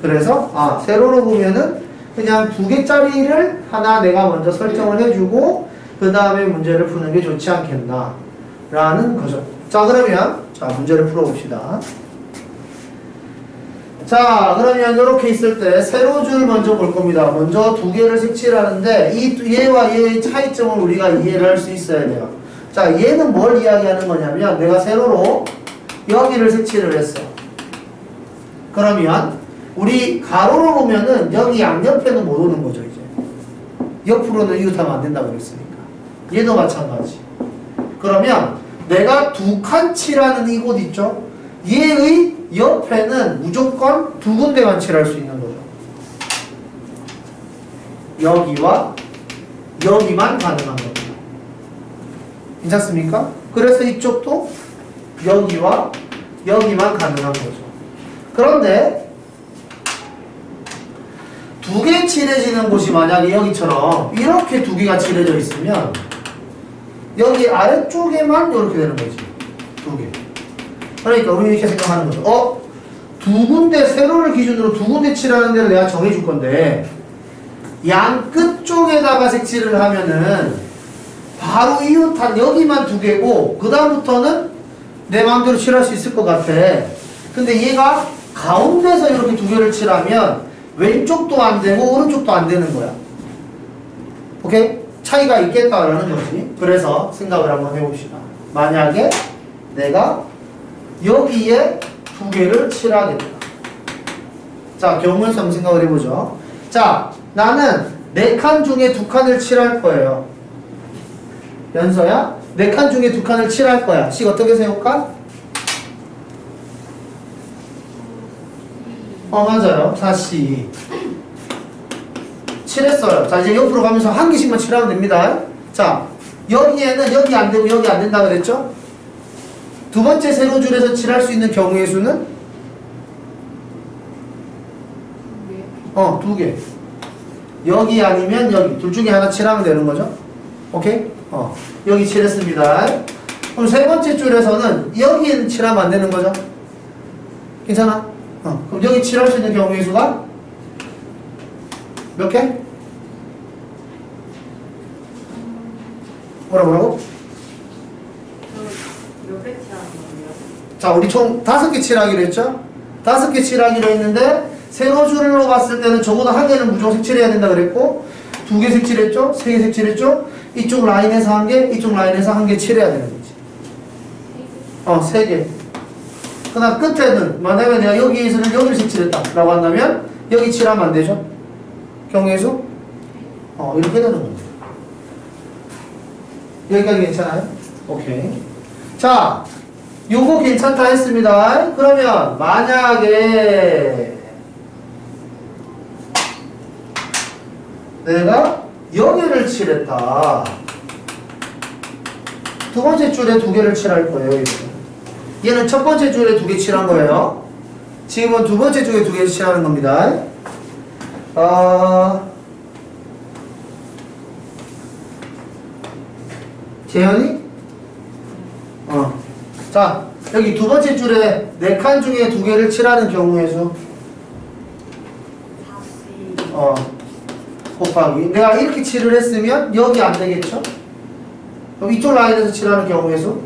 그래서 세로로 보면은 그냥 2개짜리를 하나 내가 먼저 설정을 해주고 그 다음에 문제를 푸는 게 좋지 않겠나 라는 거죠. 자 그러면 문제를 풀어봅시다. 자 그러면 이렇게 있을 때 세로줄 먼저 볼 겁니다. 먼저 2개를 색칠하는데 이 얘와 얘의 차이점을 우리가 이해를 할 수 있어야 돼요. 자 얘는 뭘 이야기하는 거냐면 내가 세로로 여기를 색칠을 했어. 그러면 우리 가로로 보면은 여기 양옆에는 못 오는 거죠. 이제 옆으로는 이웃하면 안 된다고 그랬으니까 얘도 마찬가지. 그러면 내가 2칸 칠하는 이곳 있죠? 얘의 옆에는 무조건 2군데만 칠할 수 있는 거죠. 여기와 여기만 가능한 겁니다. 괜찮습니까? 그래서 이쪽도 여기와 여기만 가능한 거죠. 그런데 2개 칠해지는 곳이 만약에 여기처럼 이렇게 2개가 칠해져 있으면 여기 아래쪽에만 이렇게 되는 거지. 2개. 그러니까 우리 이렇게 생각하는 거죠. 2군데 세로를 기준으로 2군데 칠하는 데를 내가 정해줄 건데 양 끝쪽에다가 색칠을 하면은 바로 이웃한 여기만 2개고 그 다음부터는 내 마음대로 칠할 수 있을 것 같아. 근데 얘가 가운데서 이렇게 2개를 칠하면 왼쪽도 안 되고 오른쪽도 안 되는 거야. 오케이? 차이가 있겠다라는 거지. 그래서 생각을 한번 해봅시다. 만약에 내가 여기에 2개를 칠하겠다. 자, 경우에서 한번 생각을 해보죠. 자, 나는 4칸 중에 2칸을 칠할 거예요. 연서야, 4칸 중에 2칸을 칠할 거야. 식 어떻게 세울까? 맞아요. 4C. 칠했어요. 자, 이제 옆으로 가면서 한 개씩만 칠하면 됩니다. 자, 여기에는 여기 안 되고 여기 안 된다 그랬죠? 두 번째 세로줄에서 칠할 수 있는 경우의 수는? 2개. 여기 아니면 여기. 둘 중에 하나 칠하면 되는 거죠? 오케이? 여기 칠했습니다. 그럼 세 번째 줄에서는 여기에는 칠하면 안 되는 거죠? 괜찮아? 그럼 여기 칠할 수 있는 경우의 수가? 몇 개? 뭐라고? 몇개 칠하는 거예요? 자, 우리 총 5개 칠하기로 했죠? 5개 칠하기로 했는데 세로줄로 봤을 때는 적어도 한 개는 무조건 색칠해야 된다 그랬고 2개 색칠했죠? 3개 색칠했죠? 이쪽 라인에서 한 개, 이쪽 라인에서 한 개 칠해야 되는 거지. 3개. 그러나 끝에는 만약에 내가 여기에서는 여기를 색칠했다 라고 한다면 여기 칠하면 안 되죠? 경우의 수? 이렇게 되는 겁니다. 여기까지 괜찮아요? 오케이. 자, 요거 괜찮다 했습니다. 그러면 만약에 내가 여기를 칠했다. 두 번째 줄에 2개를 칠할 거예요. 얘는 첫 번째 줄에 2개 칠한 거예요. 지금은 두 번째 줄에 2개 칠하는 겁니다. 재현이? 자, 여기 두 번째 줄에 4칸 중에 2개를 칠하는 경우의 수. 4C 곱하기. 내가 이렇게 칠을 했으면 여기 안 되겠죠? 그럼 이쪽 라인에서 칠하는 경우의 수.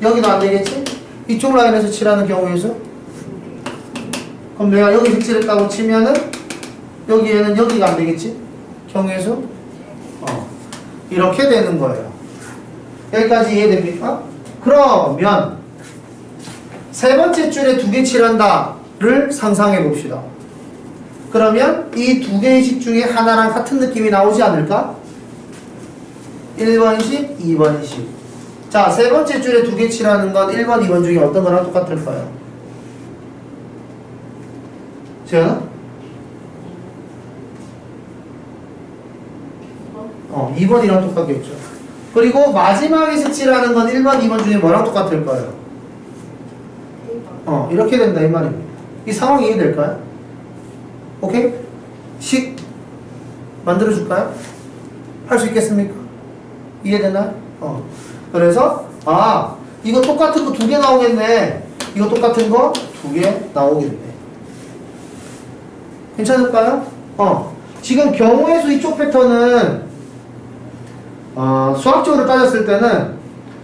여기도 안 되겠지? 이쪽 라인에서 칠하는 경우의 수. 그럼 내가 여기 색칠했다고 치면은 여기에는 여기가 안 되겠지? 경우의 수. 이렇게 되는 거예요. 여기까지 이해됩니까? 그러면 세 번째 줄에 2개 칠한다를 상상해 봅시다. 그러면 이 2개의 식 중에 하나랑 같은 느낌이 나오지 않을까? 1번식, 2번식. 자, 세 번째 줄에 2개 칠하는 건 1번, 2번 중에 어떤 거랑 똑같을까요? 재현아? 2번이랑 똑같겠죠. 그리고 마지막에 색칠하는 건 1번, 2번 중에 뭐랑 똑같을까요? 1번 이렇게 된다 이 말입니다. 이 상황 이해될까요? 오케이? 식 만들어줄까요? 할 수 있겠습니까? 이해되나요? 그래서 이거 똑같은 거 2개 나오겠네. 이거 똑같은 거 2개 나오겠네. 괜찮을까요? 지금 경우의 수 이쪽 패턴은 수학적으로 따졌을 때는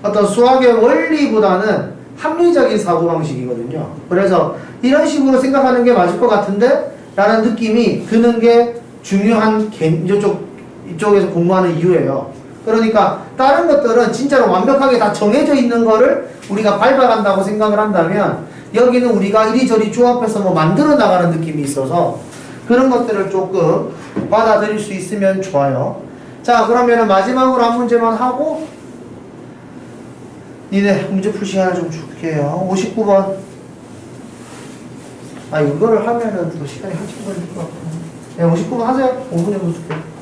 어떤 수학의 원리보다는 합리적인 사고방식이거든요. 그래서 이런 식으로 생각하는 게 맞을 것 같은데 라는 느낌이 드는 게 중요한 이쪽에서 공부하는 이유예요. 그러니까 다른 것들은 진짜로 완벽하게 다 정해져 있는 거를 우리가 밟아간다고 생각을 한다면 여기는 우리가 이리저리 조합해서 뭐 만들어 나가는 느낌이 있어서 그런 것들을 조금 받아들일 수 있으면 좋아요. 자, 그러면 마지막으로 한 문제만 하고 니네 문제 풀 시간을 좀 줄게요. 59번. 이거를 하면은 또 시간이 한참 걸릴 것 같고. 네, 59번 하세요. 5분 정도 줄게요.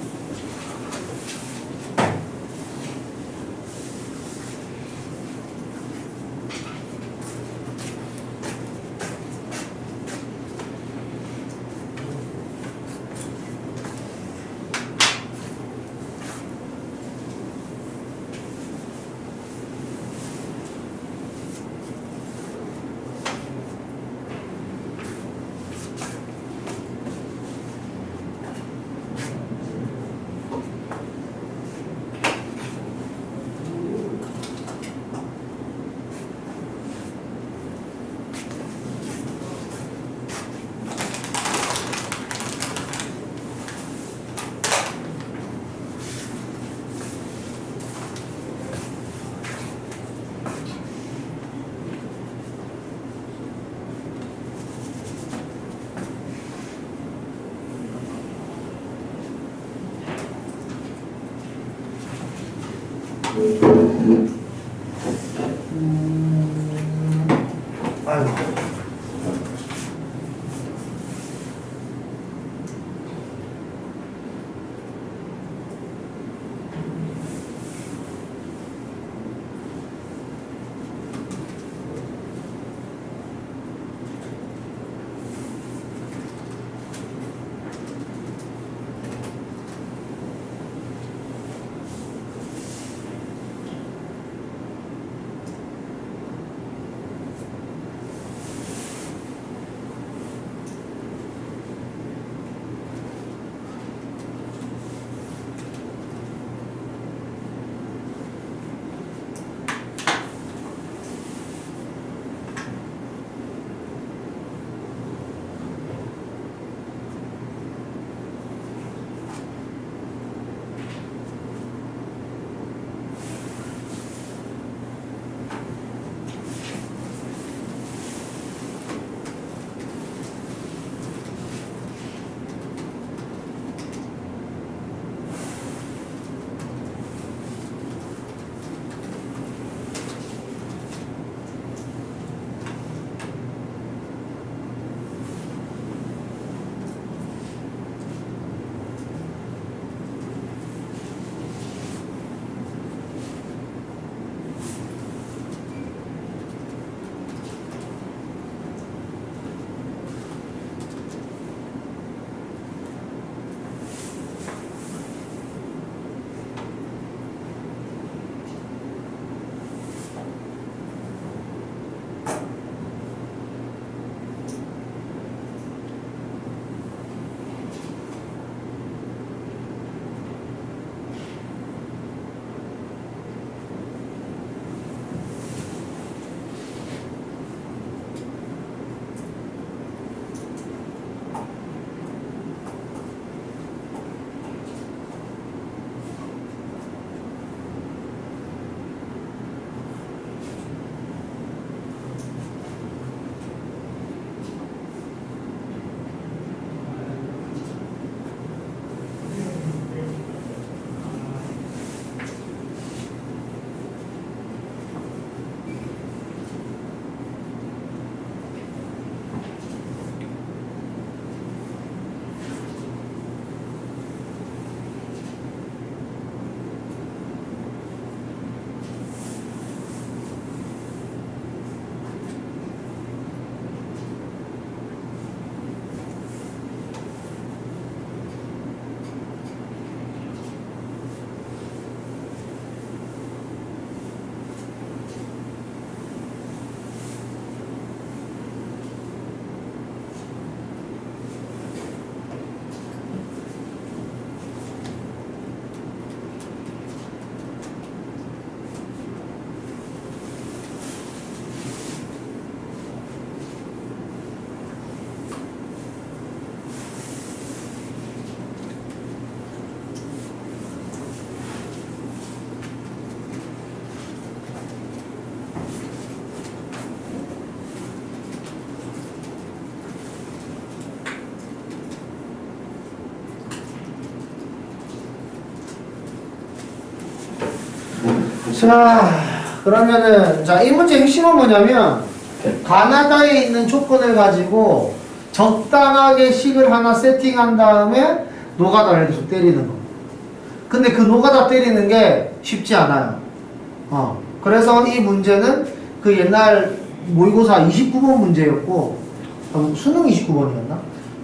아이고. 자, 그러면은, 자, 이 문제 핵심은 뭐냐면, 가나다에 있는 조건을 가지고 적당하게 식을 하나 세팅한 다음에 노가다를 계속 때리는 거. 근데 그 노가다 때리는 게 쉽지 않아요. 그래서 이 문제는 그 옛날 모의고사 29번 문제였고, 수능 29번이었나?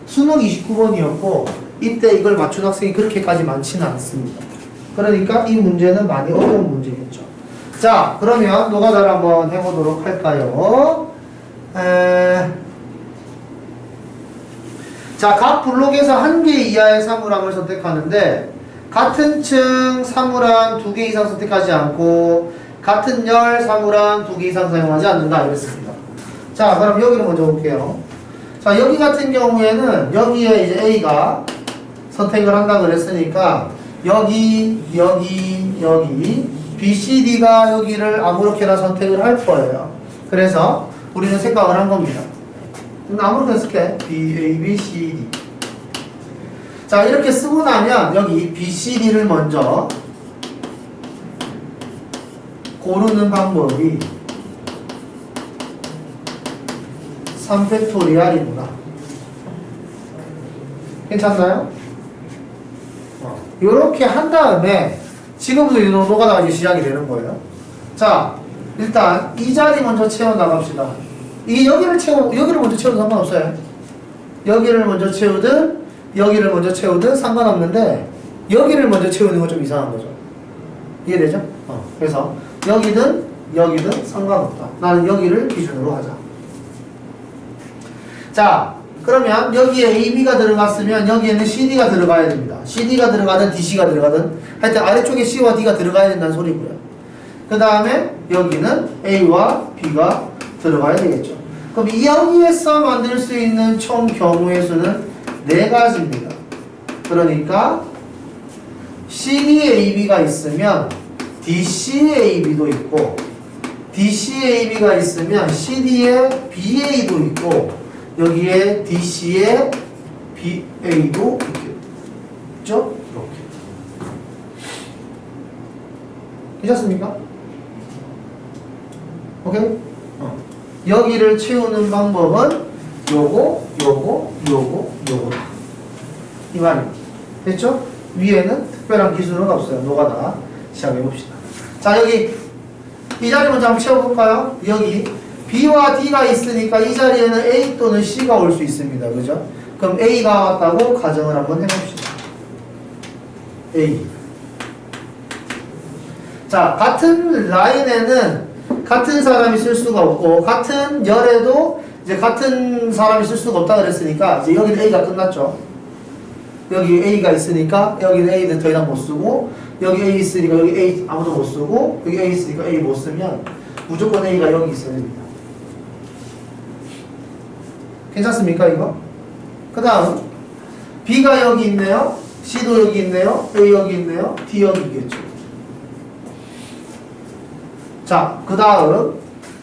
수능 29번이었고, 이때 이걸 맞춘 학생이 그렇게까지 많지는 않습니다. 그러니까 이 문제는 많이 어려운 문제겠죠. 자, 그러면 노가다를 한번 해보도록 할까요? 자, 각 블록에서 1개 이하의 사물함을 선택하는데 같은 층 사물함 2개 이상 선택하지 않고 같은 열 사물함 2개 이상 사용하지 않는다 이랬습니다. 자, 그럼 여기를 먼저 볼게요. 자, 여기 같은 경우에는 여기에 이제 A가 선택을 한다 그랬으니까 여기 B, C, D가 여기를 아무렇게나 선택을 할 거예요. 그래서 우리는 생각을 한 겁니다. 아무렇게나 쓸게. B, A, B, C, D. 자, 이렇게 쓰고 나면 여기 B, C, D를 먼저 고르는 방법이 3팩토리얼이구나. 괜찮나요? 이렇게 한 다음에 지금부터 이 노가다가 이제 시작이 되는 거예요. 자, 일단 이 자리 먼저 채워 나갑시다. 이 여기를 먼저 채워도 상관없어요. 여기를 먼저 채우든 여기를 먼저 채우든 상관없는데 여기를 먼저 채우는 건 좀 이상한 거죠. 이해되죠? 그래서 여기든 상관없다. 나는 여기를 기준으로 하자. 자, 그러면 여기에 A, B가 들어갔으면 여기에는 C, D가 들어가야 됩니다. C, D가 들어가든 D, C가 들어가든 하여튼 아래쪽에 C와 D가 들어가야 된다는 소리고요. 그 다음에 여기는 A와 B가 들어가야 되겠죠. 그럼 여기에서 만들 수 있는 총 경우의 수는 4가지입니다. 그러니까 CDAB가 있으면 DCAB도 있고 DCAB가 있으면 CD에 BA도 있고 여기에 DC에 BA도 있겠죠? 이렇게. 괜찮습니까? 오케이? 여기를 채우는 방법은 요거다. 이 말입니다. 됐죠? 위에는 특별한 기준은 없어요. 노가다 시작해봅시다. 자, 여기 이 자리 먼저 한번 채워볼까요? 여기 B와 D가 있으니까 이 자리에는 A 또는 C가 올 수 있습니다. 그죠? 그럼 A가 왔다고 가정을 한번 해봅시다. A. 자, 같은 라인에는 같은 사람이 쓸 수가 없고 같은 열에도 이제 같은 사람이 쓸 수가 없다 그랬으니까 이제 여기는 A가 끝났죠. 여기 A가 있으니까 여기는 A는 더 이상 못 쓰고 여기 A 있으니까 여기 A 아무도 못 쓰고 여기 A 있으니까 A 못 쓰면 무조건 A가 여기 있어야 됩니다. 괜찮습니까 이거? 그 다음 B가 여기 있네요. C도 여기 있네요. A 여기 있네요. D 여기 있겠죠. 자, 그 다음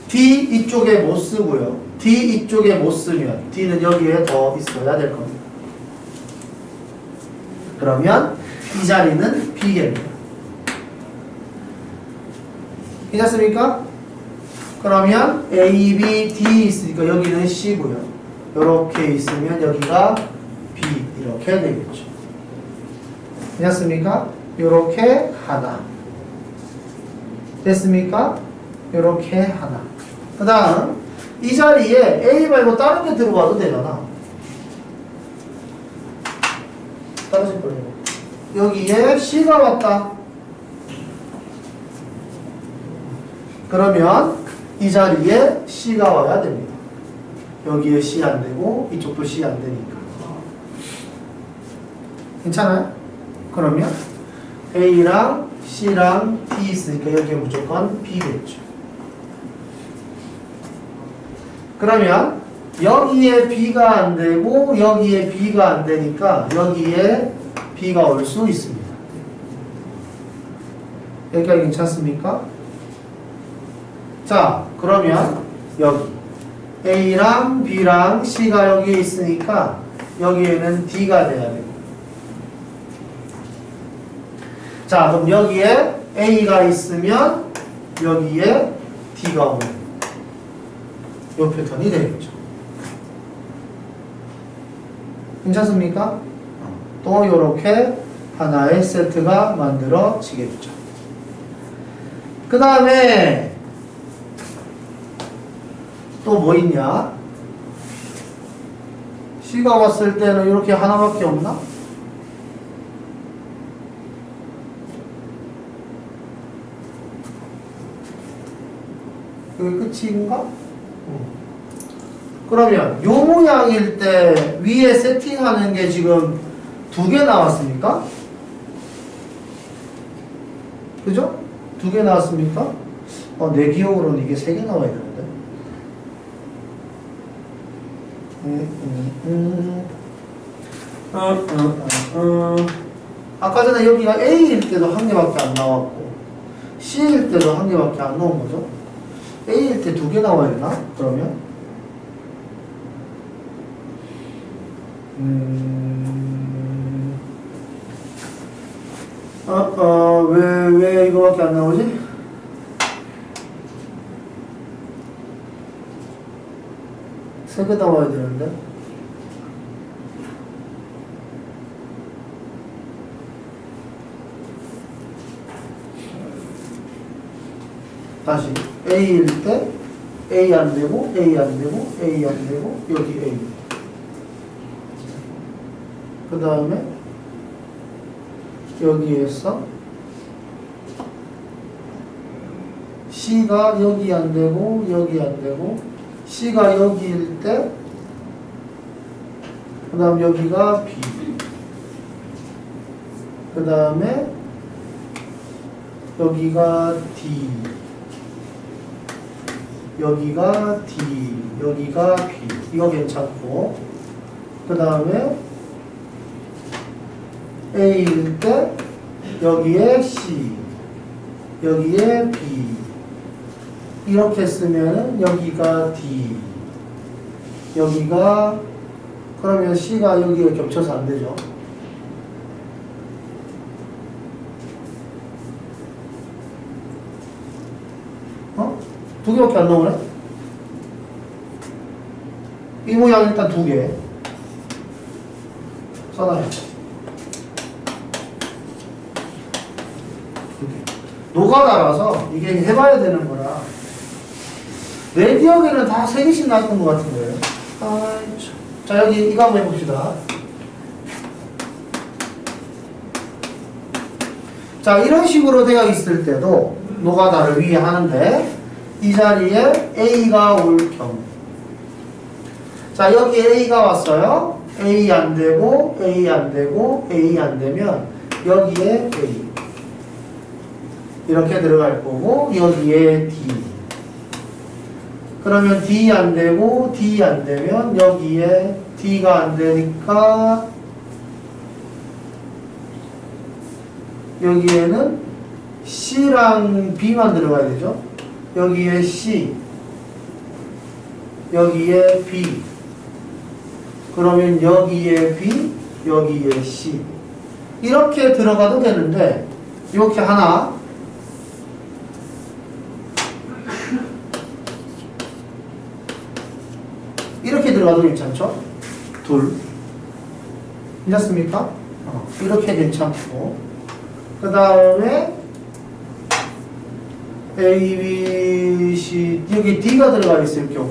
D 이쪽에 못 쓰고요. D 이쪽에 못 쓰면 D는 여기에 더 있어야 될 겁니다. 그러면 이 자리는 B입니다. 괜찮습니까? 그러면 A, B, D 있으니까 여기는 C고요. 이렇게 있으면 여기가 B 이렇게 되겠죠. 괜찮습니까? 이렇게 하나. 됐습니까? 이렇게 하나. 그 다음 이 자리에 A 말고 다른 게 들어가도 되잖아. 떨어질 거예요. 여기에 C가 왔다. 그러면 이 자리에 C가 와야 됩니다. 여기에 C 안 되고 이쪽도 C 안 되니까. 괜찮아요? 그러면 A랑 C랑 D 있으니까 여기에 무조건 B겠죠. 그러면 여기에 B가 안 되고 여기에 B가 안 되니까 여기에 B가 올 수 있습니다. 여기까지 괜찮습니까? 자, 그러면 여기 A랑 B랑 C가 여기에 있으니까 여기에는 D가 돼야 되고. 자, 그럼 여기에 A가 있으면 여기에 D가 오는 이 패턴이 되겠죠. 괜찮습니까? 또 이렇게 하나의 세트가 만들어지겠죠. 그 다음에 또 뭐 있냐? C가 왔을 때는 이렇게 하나밖에 없나? 그게 끝인가? 그러면 요 모양일 때 위에 세팅하는 게 지금 2개 나왔습니까? 그죠? 2개 나왔습니까? 내 기억으로는 이게 3개 나와야 되는데. 아까 전에 여기가 A일 때도 1개밖에 안 나왔고 C일 때도 1개밖에 안 나온 거죠? A일 때 2개 나와야 되나? 그러면? 왜 이거밖에 안 나오지? 세 개 나와야 되는데. 다시 A일 때 A 안 되고 A 안 되고 A 안 되고 여기 A. 그 다음에 여기에서 C가 여기 안 되고 여기 안 되고 C가 여기일 때 그 다음 여기가 B 그 다음에 여기가 D 여기가 D 여기가 B 이거 괜찮고 그 다음에 A일 때 여기에 C 여기에 B 이렇게 쓰면 여기가 D 여기가 그러면 C가 여기가 겹쳐서 안 되죠. 두 개밖에 안 나오네? 이 모양 일단 2개 써놔요. 노가다라서 이게 해봐야 되는 거라 내 기억에는 다 3개씩 나왔던 것 같은 거예요. 자 여기 이거 한번 해봅시다. 자 이런 식으로 되어 있을 때도 노가다를 위해 하는데 이 자리에 A가 올 경우 자 여기에 A가 왔어요. A 안 되고 A 안 되고 A 안 되면 여기에 A 이렇게 들어갈 거고 여기에 D 그러면 D 안 되고 D 안 되면 여기에 D가 안 되니까 여기에는 C랑 B만 들어가야 되죠. 여기에 C 여기에 B 그러면 여기에 B 여기에 C 이렇게 들어가도 되는데 이렇게 하나 이렇게 들어가도 괜찮죠? 둘 괜찮습니까? 이렇게 괜찮고 그 다음에 A, B, C 여기 D가 들어가 있을 경우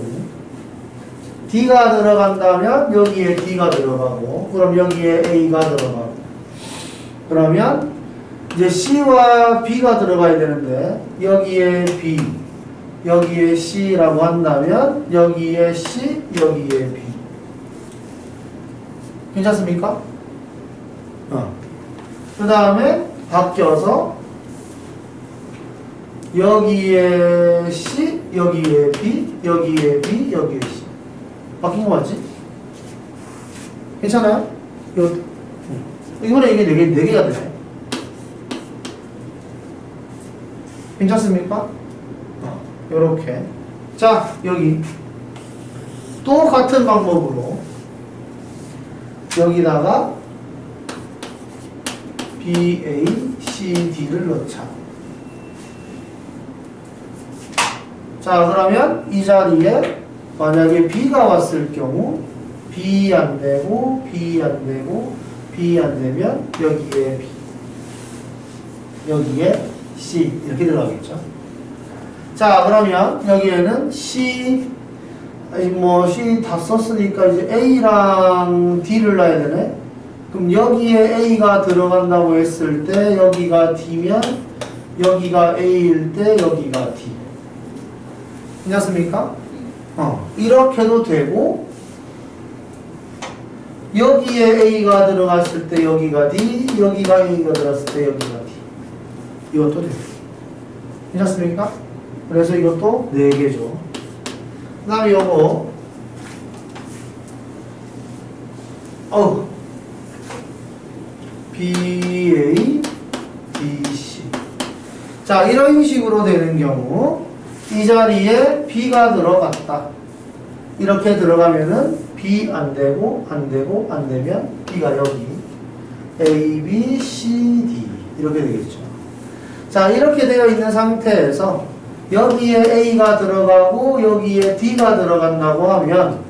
D가 들어간다면 여기에 D가 들어가고 그럼 여기에 A가 들어가고 그러면 이제 C와 B가 들어가야 되는데 여기에 B 여기에 C라고 한다면 여기에 C 여기에 B 괜찮습니까? 그 다음에 바뀌어서 여기에 C 여기에 B 여기에 B 여기에 C 바뀐 거 맞지? 괜찮아요? 이번에 이게 4개가 되네. 괜찮습니까? 요렇게 자 여기 또 같은 방법으로 여기다가 B, A, C, D를 넣자. 자, 그러면 이 자리에 만약에 B가 왔을 경우 B 안 되고 B 안 되고 B 안 되면 여기에 B, 여기에 C 이렇게 들어가겠죠. 자, 그러면 여기에는 C, C 다 썼으니까 이제 A랑 D를 놔야 되네. 그럼 여기에 A가 들어간다고 했을 때 여기가 D면 여기가 A일 때 여기가 D. 괜찮습니까? 이렇게도 되고 여기에 A가 들어갔을 때 여기가 D, 여기가 A가 들어갔을 때 여기가 D. 이것도 돼요. 괜찮습니까? 그래서 이것도 4개죠. 그 다음에 요거 BA, BC. 자, 이런 식으로 되는 경우 이 자리에 B가 들어갔다. 이렇게 들어가면은 B 안 되고 안 되고 안 되면 B가 여기 A, B, C, D 이렇게 되겠죠. 자, 이렇게 되어 있는 상태에서 여기에 A가 들어가고 여기에 D가 들어간다고 하면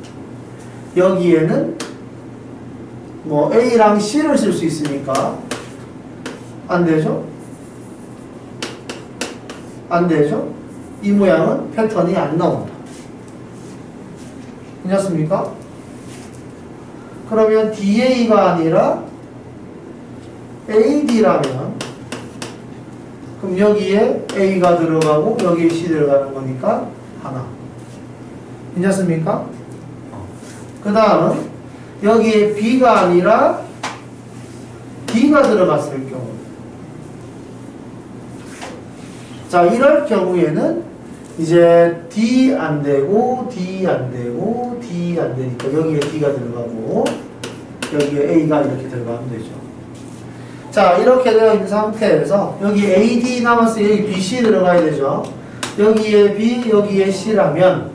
여기에는 뭐 A랑 C를 쓸 수 있으니까 안 되죠? 안 되죠? 이 모양은 패턴이 안 나온다. 괜찮습니까? 그러면 DA가 아니라 AD라면 그럼 여기에 A가 들어가고 여기에 C 들어가는 거니까 하나. 괜찮습니까? 그 다음 여기에 B가 아니라 D가 들어갔을 경우 자, 이럴 경우에는 이제 D 안 되고 D 안 되고 D 안 되니까 여기에 D가 들어가고 여기에 A가 이렇게 들어가면 되죠. 자, 이렇게 되어 있는 상태에서 여기 AD 남았으니 여기 BC 들어가야 되죠. 여기에 B, 여기에 C라면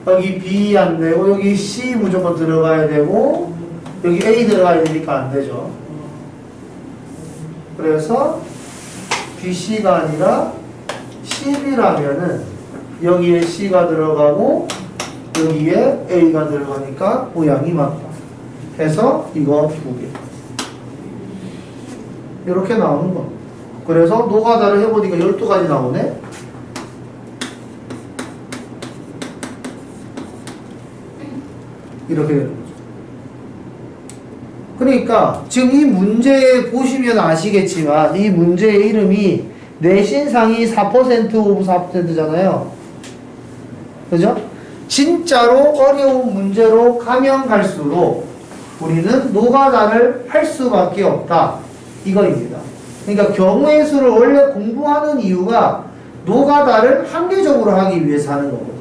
여기 B 안 되고 여기 C 무조건 들어가야 되고 여기 A 들어가야 되니까 안 되죠. 그래서 BC가 아니라 CB라면은 여기에 C가 들어가고 여기에 A가 들어가니까 모양이 맞다. 해서 이거 2개. 이렇게 나오는 거. 그래서 노가다를 해보니까 12가지 나오네. 이렇게 되는 거죠. 그러니까 지금 이 문제 보시면 아시겠지만 이 문제의 이름이 내신상이 4% 오브 4%잖아요. 그죠? 진짜로 어려운 문제로 가면 갈수록 우리는 노가다를 할 수밖에 없다. 이거입니다. 그러니까 경우의 수를 원래 공부하는 이유가 노가다를 합리적으로 하기 위해서 하는 거거든요.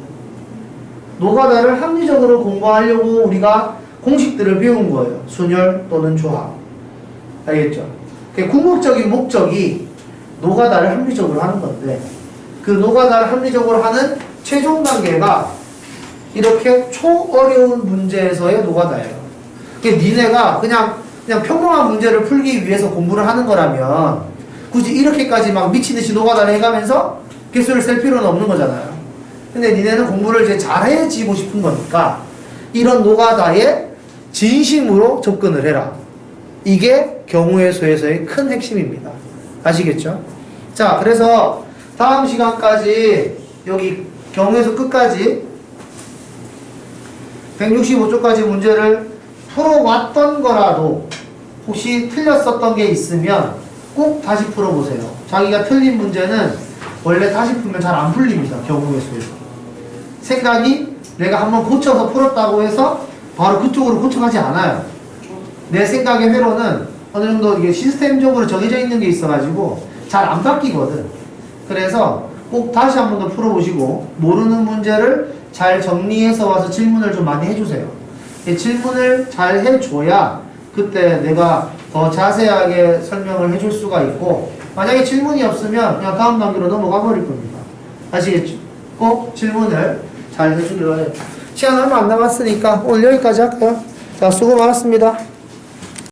노가다를 합리적으로 공부하려고 우리가 공식들을 배운 거예요. 순열 또는 조합. 알겠죠? 궁극적인 목적이 노가다를 합리적으로 하는 건데 그 노가다를 합리적으로 하는 최종 단계가 이렇게 초어려운 문제에서의 노가다예요. 니네가 그냥 평범한 문제를 풀기 위해서 공부를 하는 거라면 굳이 이렇게까지 막 미친듯이 노가다를 해가면서 개수를 셀 필요는 없는 거잖아요. 근데 니네는 공부를 이제 잘해지고 싶은 거니까 이런 노가다에 진심으로 접근을 해라. 이게 경우의 수에서의 큰 핵심입니다. 아시겠죠? 자, 그래서 다음 시간까지 여기 경우의 수 끝까지 165쪽까지 문제를 풀어왔던 거라도 혹시 틀렸었던 게 있으면 꼭 다시 풀어보세요. 자기가 틀린 문제는 원래 다시 풀면 잘 안 풀립니다. 경우의 수에서. 생각이 내가 한번 고쳐서 풀었다고 해서 바로 그쪽으로 고쳐가지 않아요. 내 생각의 회로는 어느 정도 이게 시스템적으로 정해져 있는 게 있어가지고 잘 안 바뀌거든. 그래서 꼭 다시 한 번 더 풀어보시고 모르는 문제를 잘 정리해서 와서 질문을 좀 많이 해주세요. 질문을 잘 해줘야 그때 내가 더 자세하게 설명을 해줄 수가 있고 만약에 질문이 없으면 그냥 다음 단계로 넘어가 버릴 겁니다. 아시겠죠? 꼭 질문을 잘 해주기로 해요. 시간 얼마 안 남았으니까 오늘 여기까지 할까요? 자, 수고 많았습니다.